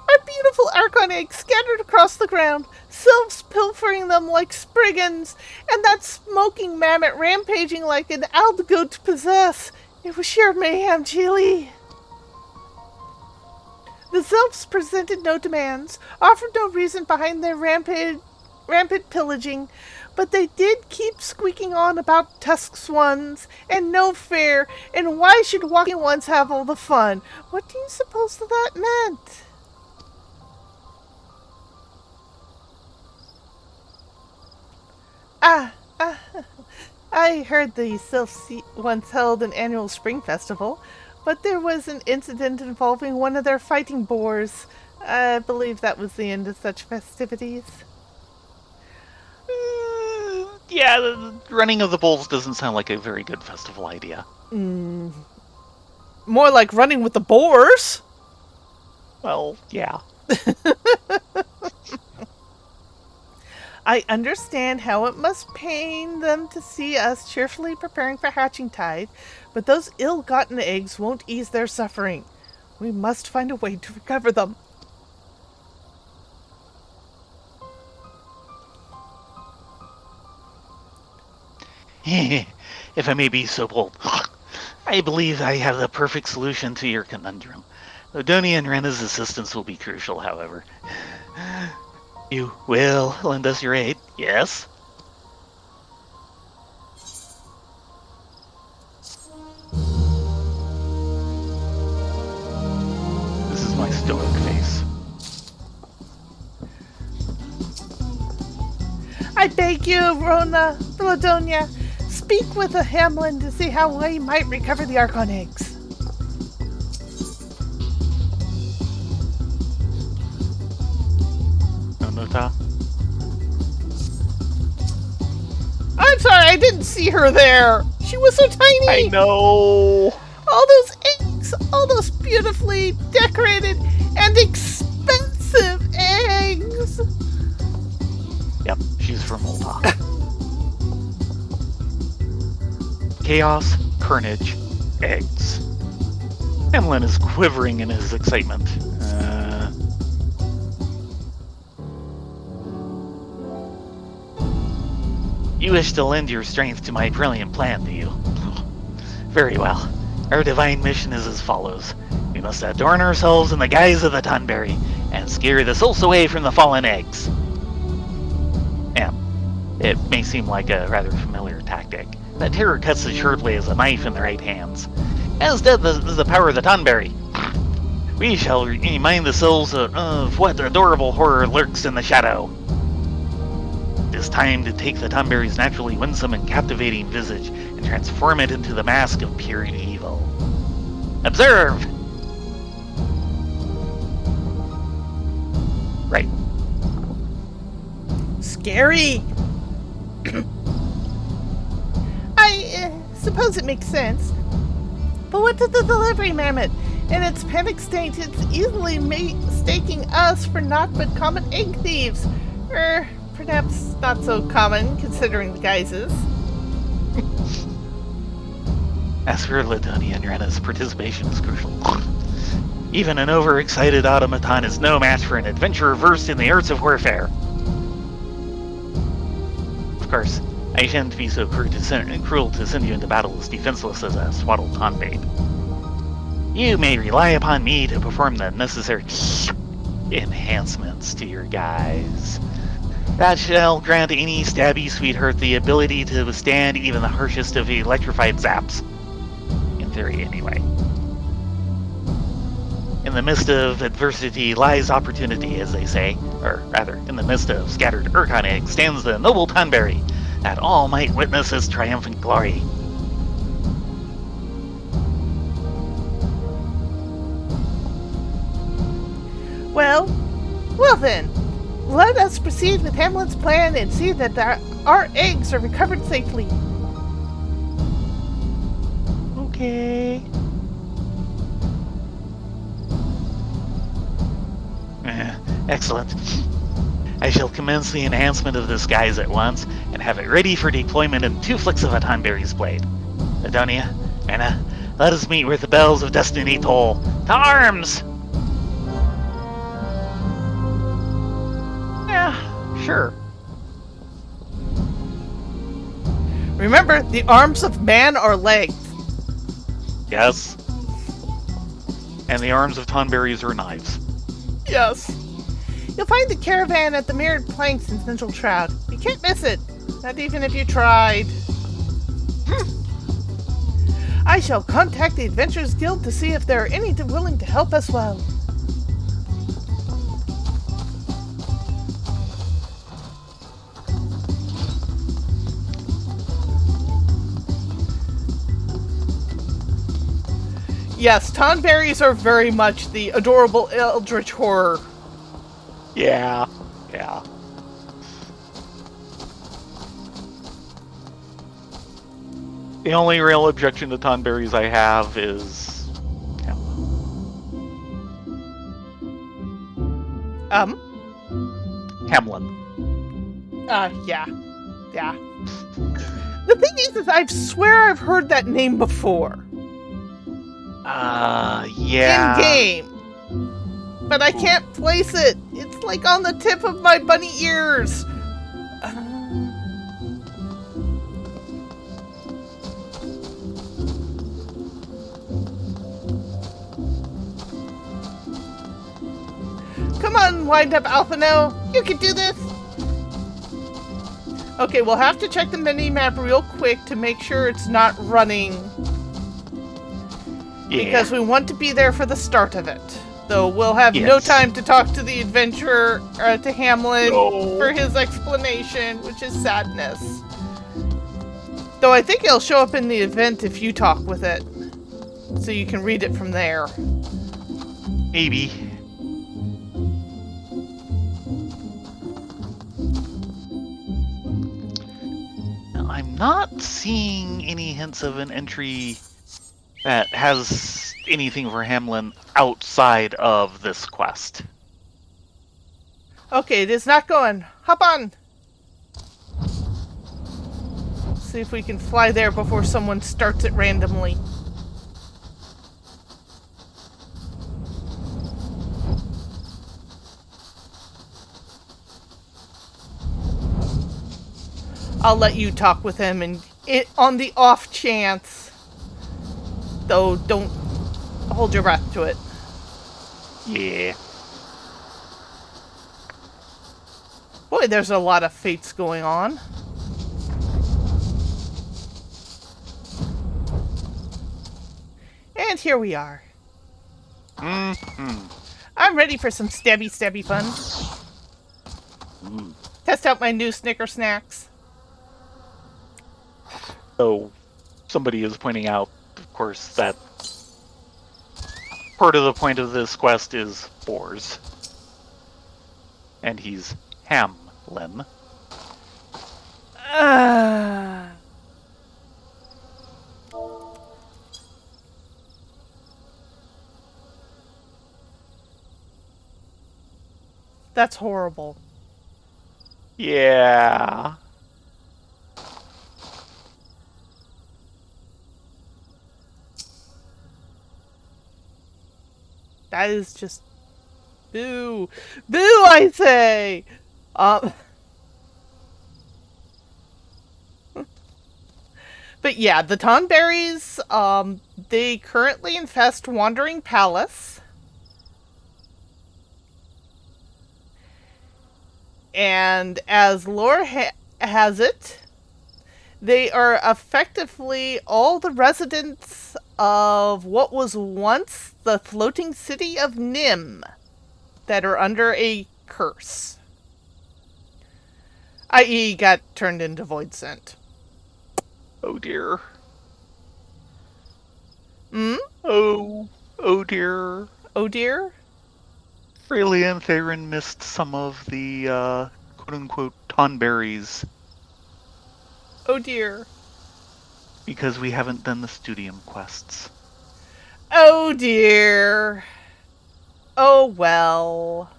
Our beautiful Archon eggs scattered across the ground, sylphs pilfering them like spriggans, and that smoking mammoth rampaging like an aldegoat possessed. It was sheer mayhem, Chili. The sylphs presented no demands, offered no reason behind their rampant pillaging, but they did keep squeaking on about tusks ones, and no fair, and why should walking ones have all the fun? What do you suppose that meant? I heard the sylphs once held an annual spring festival, but there was an incident involving one of their fighting boars. I believe that was the end of such festivities. Yeah, the running of the bulls doesn't sound like a very good festival idea. More like running with the boars. Well, yeah. I understand how it must pain them to see us cheerfully preparing for hatching tide, but those ill-gotten eggs won't ease their suffering. We must find a way to recover them. If I may be so bold, I believe I have the perfect solution to your conundrum. Odonia and Rena's assistance will be crucial, however. You will lend us your aid, yes? This is my stoic face. I beg you, Rona, Blodonia, speak with the Hamlin to see how we might recover the Archon eggs. Nota? I'm sorry, I didn't see her there. She was so tiny. I know. All those eggs, all those beautifully decorated and expensive eggs. Yep, she's from Molta. Chaos, carnage, eggs. Hamlin is quivering in his excitement. You wish to lend your strength to my brilliant plan, do you? Very well. Our divine mission is as follows. We must adorn ourselves in the guise of the Tunberry and scare the souls away from the fallen eggs. It may seem like a rather familiar tactic, but terror cuts as sharply as a knife in the right hands. As does the power of the Tunberry. We shall remind the souls of what adorable horror lurks in the shadow. It is time to take the Tunberry's naturally winsome and captivating visage and transform it into the mask of pure evil. Observe! Right. Scary. I suppose it makes sense. But what did the delivery mammoth? In its panic state, it's easily mistaking us for naught but common egg thieves. Perhaps not so common, considering the guises. As for Ladonia and Rena's participation is crucial. Even an overexcited automaton is no match for an adventurer versed in the arts of warfare. Of course, I shan't be so cruel to send you into battle as defenseless as a swaddled ton babe. You may rely upon me to perform the necessary enhancements to your guise. That shall grant any stabby sweetheart the ability to withstand even the harshest of electrified zaps. In theory, anyway. In the midst of adversity lies opportunity, as they say. Or rather, in the midst of scattered Archon eggs stands the noble Tunberry, that all might witness its triumphant glory. Well then. Let us proceed with Hamlin's plan and see that our eggs are recovered safely. Okay. Excellent. I shall commence the enhancement of this guise at once and have it ready for deployment in 2 flicks of a Tunberry's blade. Adonia, Anna, Let us meet where the bells of destiny toll. To arms! Yeah, sure. Remember, the arms of man are legs. Yes. And the arms of Tonberries are knives. Yes. You'll find the caravan at the mirrored planks in Central Shroud. You can't miss it. Not even if you tried. I shall contact the Adventurers Guild to see if there are any willing to help as well. Yes, Tonberries are very much the adorable eldritch horror. Yeah. The only real objection to Tonberries I have is... Hamlin. Yeah. The thing is I swear I've heard that name before. Yeah. In game. But I can't place it. It's like on the tip of my bunny ears. Come on, wind up Alphino. You can do this. Okay, we'll have to check the mini-map real quick to make sure it's not running. Yeah. Because we want to be there for the start of it. Though we'll have no time to talk to the adventurer, to Hamlin, for his explanation, which is sadness. Though I think it'll show up in the event if you talk with it. So you can read it from there. Maybe. I'm not seeing any hints of an entry that has anything for Hamlin outside of this quest. Okay, it is not going. Hop on. See if we can fly there before someone starts it randomly. I'll let you talk with him and on the off chance. Though don't hold your breath to it. Yeah. Boy, there's a lot of fates going on. And here we are. I'm ready for some stabby fun. Test out my new Snicker snacks. So, somebody is pointing out, of course, that part of the point of this quest is boars. And he's Hamlin. That's horrible. Yeah. That is just boo. Boo, I say. But yeah, the Tonberries, they currently infest Wandering Palace. And as lore has it, they are effectively all the residents of what was once the floating city of Nim that are under a curse. I.e. got turned into Void Scent. Oh dear. Hmm? Oh dear. Oh dear? Freya and Theron missed some of the quote-unquote Tonberries Oh dear. because we haven't done the Studium quests. Oh dear. Oh well.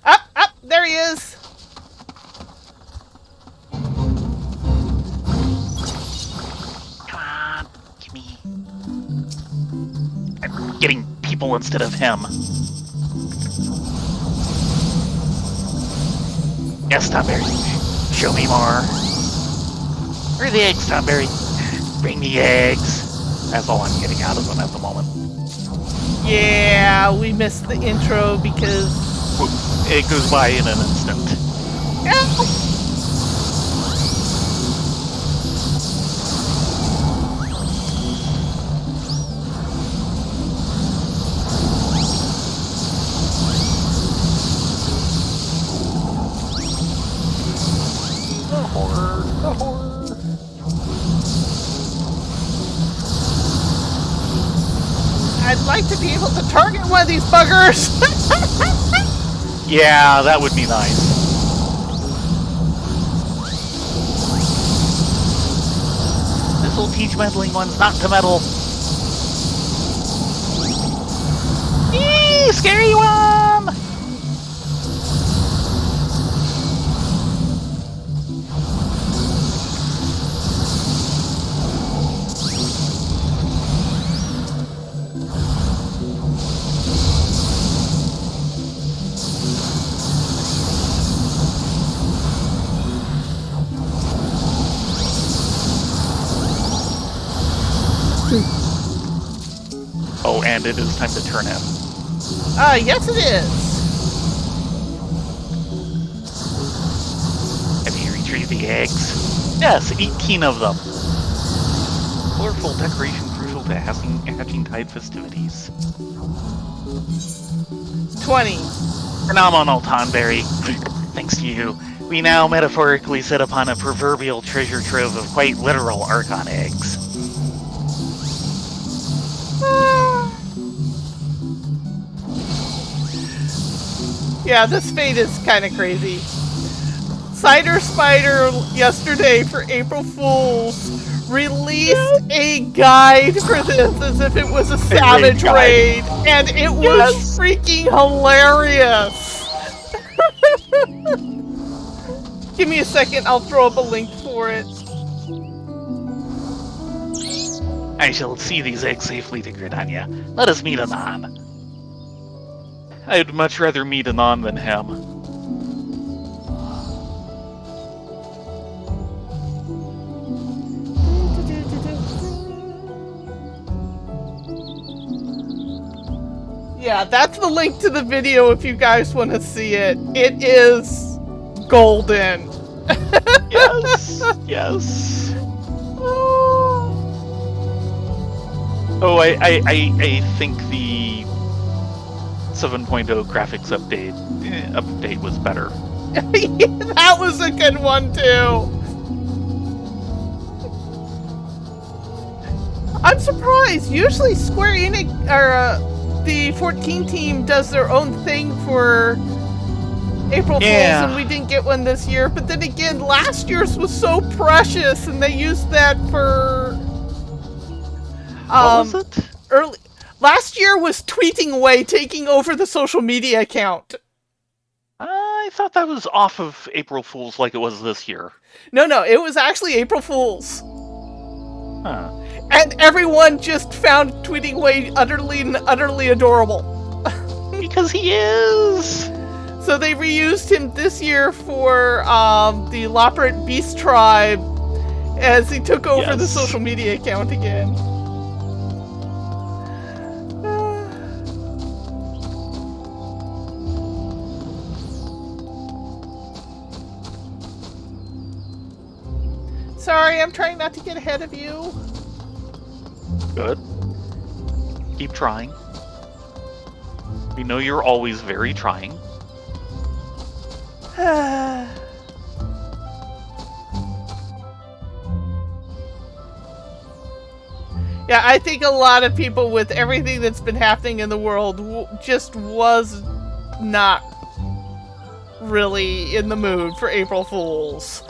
Ah! there he is. Come on, give me. I'm getting people instead of him. Yes, Tomberry. Show me more. Where are the eggs, Tomberry? Bring the eggs. That's all I'm getting out of them at the moment. Yeah, we missed the intro because... It goes by in an instant. The horror. I'd like to be able to target one of these buggers. Yeah, that would be nice. This'll teach meddling ones not to meddle. Eee, scary one! Oh, and it is time to turn in. Yes it is. Have you retrieved the eggs? Yes, 18 of them. Colorful decoration crucial to hatching tide festivities. 20. Phenomenal, Tonberry. Thanks to you, we now metaphorically sit upon a proverbial treasure trove of quite literal Archon eggs. Yeah, this fate is kind of crazy. Cider Spider yesterday for April Fools released a guide for this as if it was a savage raid, and it was freaking hilarious. Give me a second, I'll throw up a link for it. I shall see these eggs safely to Gridania. Let us meet anon. I'd much rather meet anon than him. Yeah, that's the link to the video if you guys want to see it. It is golden. Yes, yes. Oh, I think the 7.0 graphics update was better. Yeah, that was a good one too. I'm surprised. Usually Square Enix or the 14 team does their own thing for April Fools, and we didn't get one this year. But then again, last year's was so precious, and they used that for. What was it? Last year was tweeting away, taking over the social media account. I thought that was off of April Fool's like it was this year. No, it was actually April Fool's. Huh. And everyone just found tweeting away utterly adorable. Because he is! So they reused him this year for the Loperate Beast Tribe as he took over the social media account again. Sorry, I'm trying not to get ahead of you. Good. Keep trying. We know you're always very trying. Yeah, I think a lot of people with everything that's been happening in the world just was not really in the mood for April Fools.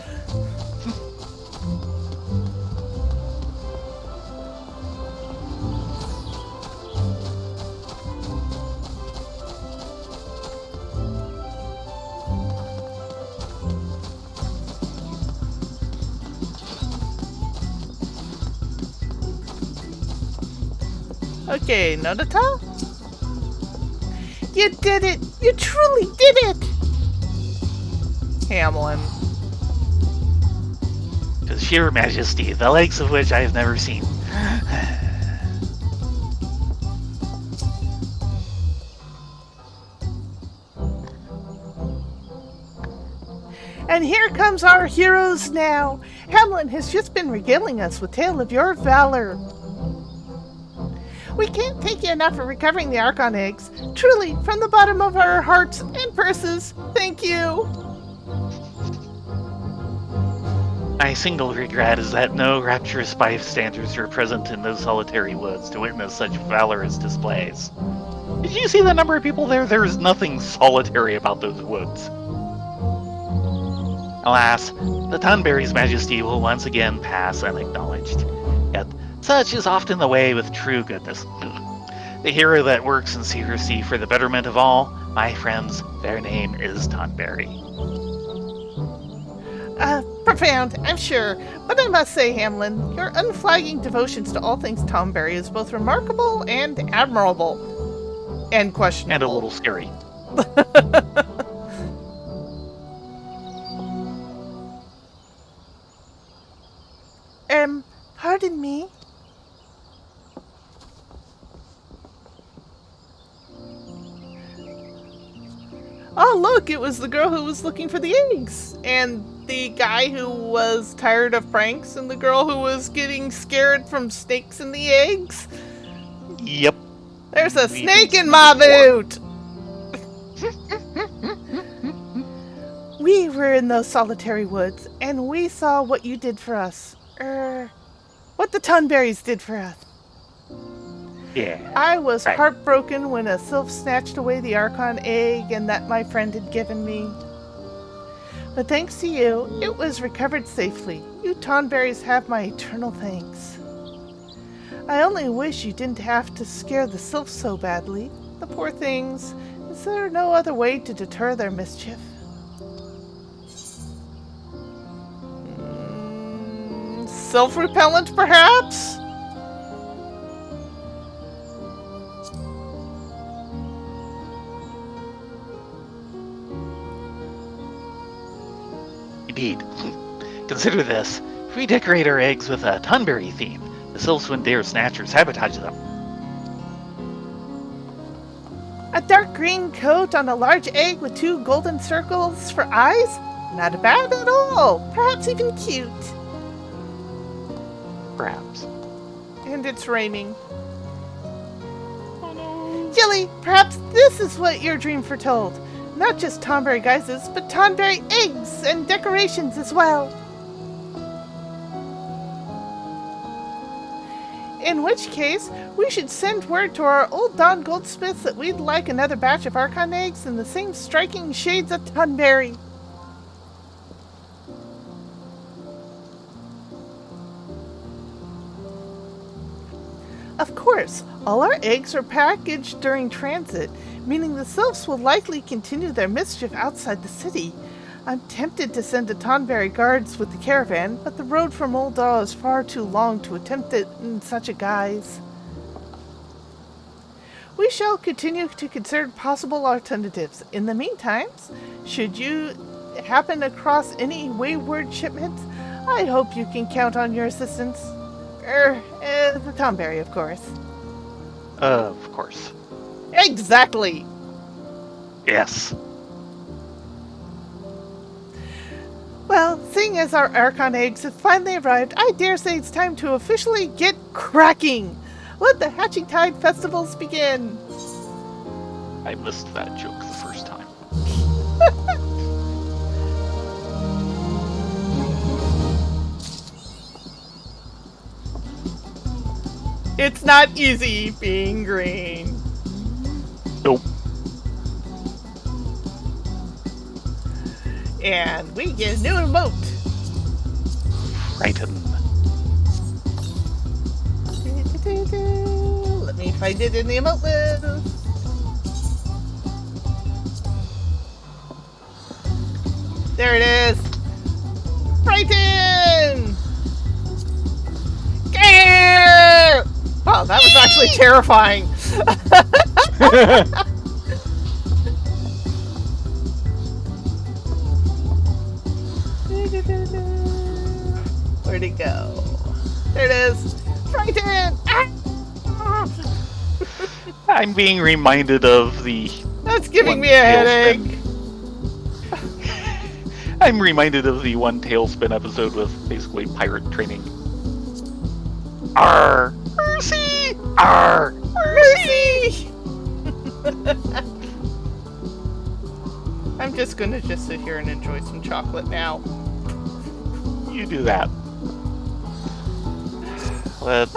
Okay, Nodata? You did it! You truly did it! Hamlin. To sheer majesty, the likes of which I have never seen. And here comes our heroes now. Hamlin has just been regaling us with tale of your valor. We can't thank you enough for recovering the Archon eggs. Truly, from the bottom of our hearts and purses, thank you. My single regret is that no rapturous bystanders were present in those solitary woods to witness such valorous displays. Did you see the number of people there? There is nothing solitary about those woods. Alas, the Tunberry's majesty will once again pass unacknowledged. Yet, such is often the way with true goodness. The hero that works in secrecy for the betterment of all, my friends, their name is Tunberry. Profound, I'm sure. But I must say, Hamlin, your unflagging devotions to all things Tomberry is both remarkable and admirable. And questionable. And a little scary. Pardon me? Oh, look, it was the girl who was looking for the eggs. And the guy who was tired of pranks, and the girl who was getting scared from snakes in the eggs. Yep. There's a snake in my boot! We were in those solitary woods, and we saw what you did for us. What the Tunberries did for us. Yeah. I was heartbroken when a sylph snatched away the Archon egg and that my friend had given me. But thanks to you, it was recovered safely. You Tonberries have my eternal thanks. I only wish you didn't have to scare the sylphs so badly. The poor things. Is there no other way to deter their mischief? Self-repellent, perhaps? Indeed. Consider this. If we decorate our eggs with a Tunberry theme, the sylphs wouldn't dare snatch or sabotage them. A dark green coat on a large egg with 2 golden circles for eyes? Not bad at all. Perhaps even cute. Perhaps. And it's raining. Oh no. Jilly, perhaps this is what your dream foretold. Not just Tonberry guises, but Tonberry eggs and decorations as well. In which case, we should send word to our old Don Goldsmiths that we'd like another batch of Archon eggs in the same striking shades of Tonberry. Of course, all our eggs are packaged during transit, meaning the sylphs will likely continue their mischief outside the city. I'm tempted to send the Tonberry guards with the caravan, but the road from Old Daw is far too long to attempt it in such a guise. We shall continue to consider possible alternatives. In the meantime, should you happen across any wayward shipments, I hope you can count on your assistance. The Tonberry, of course. Of course. Exactly! Yes. Well, seeing as our Archon eggs have finally arrived, I dare say it's time to officially get cracking! Let the Hatching Tide festivals begin! I missed that joke the first time. It's not easy being green. Nope. And we get a new emote. Frighten. Let me find it in the emote list. There it is. Frighten! Grrr! Wow, that was actually terrifying. Where'd it go? There it is. Frankton! Ah! I'm being reminded of the... That's giving me a headache. I'm reminded of the one Tailspin episode with basically pirate training. Arr! Mercy! Arr! Mercy! I'm just gonna sit here and enjoy some chocolate now. You do that. Let's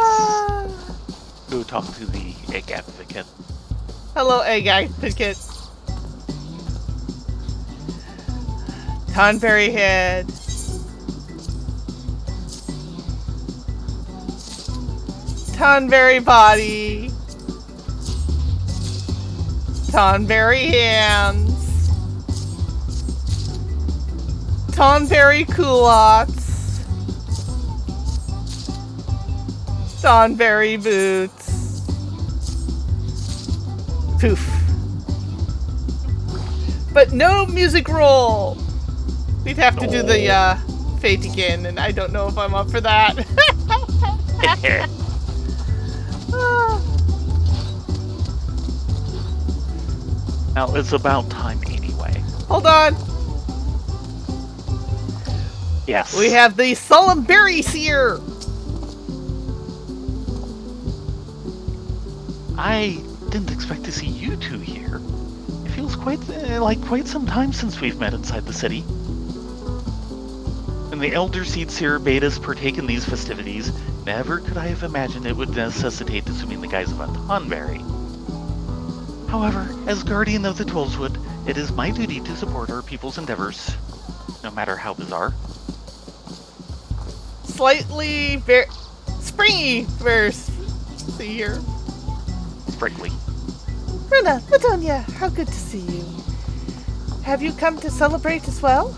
go talk to the egg advocate. Hello, egg advocate. Tonberry head. Tonberry body. Tonberry hands. Tonberry culottes. Tonberry boots. Poof. But no music roll. We'd have to do the fate again, and I don't know if I'm up for that. Now, it's about time anyway. Hold on. Yes. We have the solemn berry seer. I didn't expect to see you two here. It feels quite some time since we've met inside the city. When the Elder Seed Seer bade us partake in these festivities, never could I have imagined it would necessitate assuming the guise of a Tonberry. However, as guardian of the Twelveswood, it is my duty to support our people's endeavors, no matter how bizarre. Slightly springy verse seer. Sprightly. Rena, Latonia, how good to see you. Have you come to celebrate as well?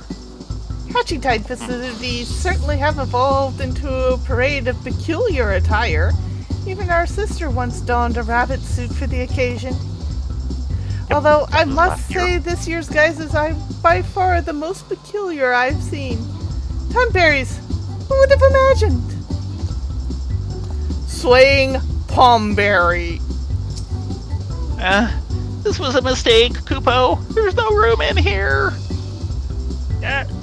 Hatching-tide festivities certainly have evolved into a parade of peculiar attire. Even our sister once donned a rabbit suit for the occasion. Although I must say this year's guises are by far the most peculiar I've seen. Tonberries, who would have imagined? Swaying Pomberry. This was a mistake, Kupo. There's no room in here.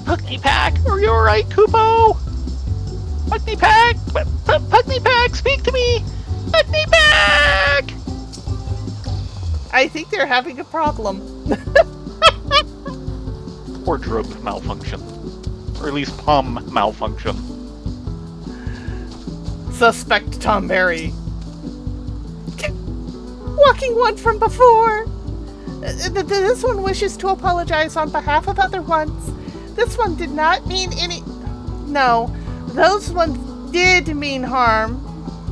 Puckney Pack, are you alright, Kupo? Puckney Pack! Puckney Pack, speak to me! Puckney Pack! I think they're having a problem. Wardrobe malfunction. Or at least palm malfunction. Suspect Tonberry. Walking one from before. This one wishes to apologize on behalf of other ones. This one did not mean any... No, those ones did mean harm,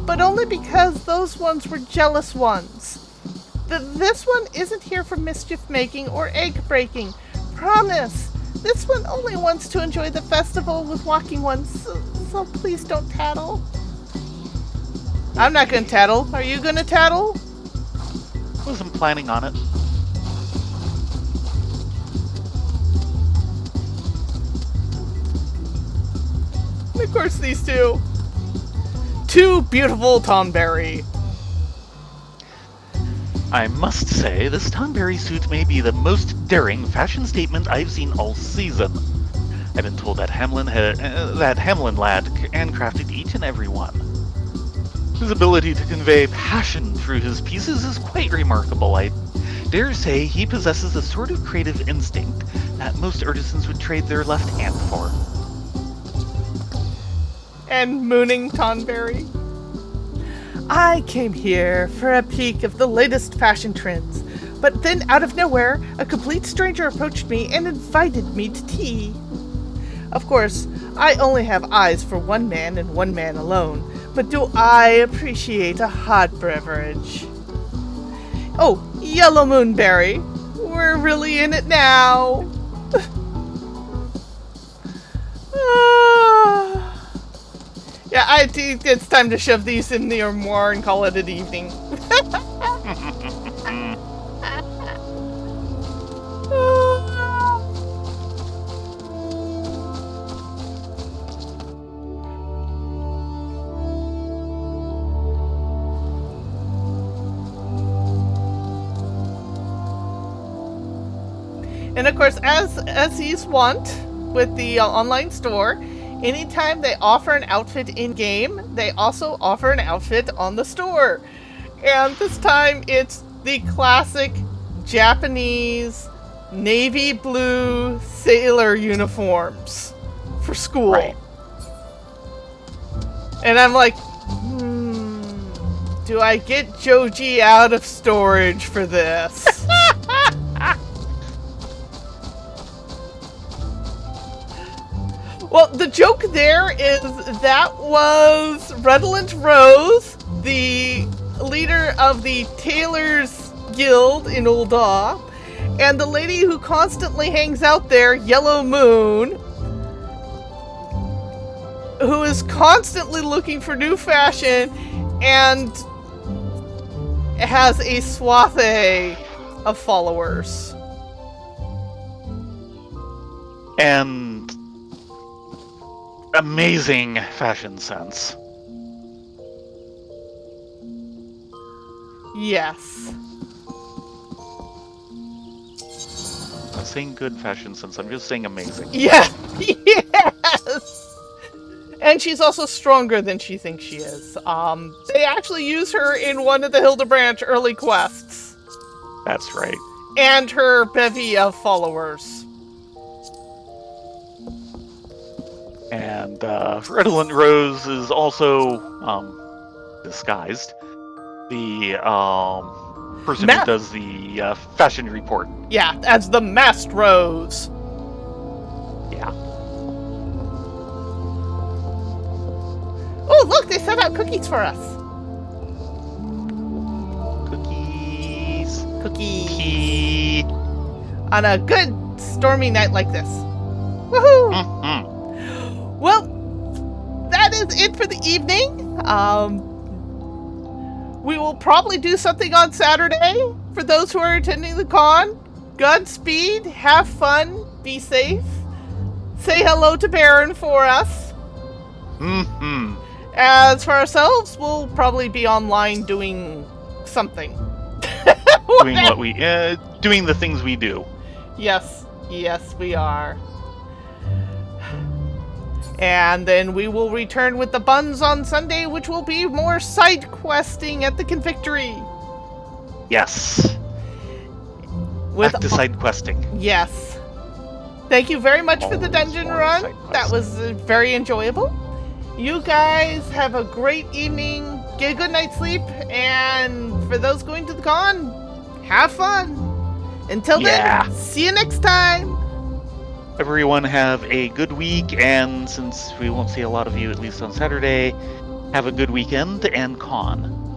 but only because those ones were jealous ones. This one isn't here for mischief making or egg breaking. Promise. This one only wants to enjoy the festival with walking ones, so please don't tattle. I'm not gonna tattle. Are you gonna tattle? Wasn't planning on it. And of course these two. Two beautiful Tonberry. I must say, this Tonberry suit may be the most daring fashion statement I've seen all season. I've been told that Hamlin lad handcrafted each and every one. His ability to convey passion through his pieces is quite remarkable. I dare say he possesses a sort of creative instinct that most artisans would trade their left hand for. And mooning Tonberry. I came here for a peek of the latest fashion trends, but then out of nowhere, a complete stranger approached me and invited me to tea. Of course, I only have eyes for one man and one man alone, but do I appreciate a hot beverage. Oh, Yellow Moonberry, we're really in it now. Yeah, I think it's time to shove these in the armoire and call it an evening. And of course, as he's wont with the online store, anytime they offer an outfit in-game, they also offer an outfit on the store. And this time, it's the classic Japanese navy blue sailor uniforms for school. Right. And I'm like, do I get Joji out of storage for this? Well, the joke there is that was Redolent Rose, the leader of the Tailors Guild in Ul'dah, and the lady who constantly hangs out there, Yellow Moon, who is constantly looking for new fashion and has a swathe of followers. And amazing fashion sense. Yes. I'm not saying good fashion sense, I'm just saying amazing. Yeah. Yes. And she's also stronger than she thinks she is. They actually use her in one of the Hildebrandt early quests. That's right. And her bevy of followers. And Redolent Rose is also disguised. The person who does the fashion report. Yeah, as the Masked Rose. Yeah. Oh, look, they set out cookies for us. Cookies. Cookies. Key. On a good stormy night like this. Woohoo! Mm-hmm. Well, that is it for the evening. We will probably do something on Saturday for those who are attending the con. Godspeed, have fun, be safe. Say hello to Baron for us. Mm-hmm. As for ourselves, we'll probably be online doing something. Doing the things we do. Yes, we are. And then we will return with the buns on Sunday, which will be more side questing at the Convictory. Yes. Back to side questing. Yes. Thank you very much for the Always dungeon more run. side That was questing. very enjoyable. You guys have a great evening. Get a good night's sleep. And for those going to the con, have fun. Until then, see you next time. Everyone have a good week, and since we won't see a lot of you, at least on Saturday, have a good weekend and con.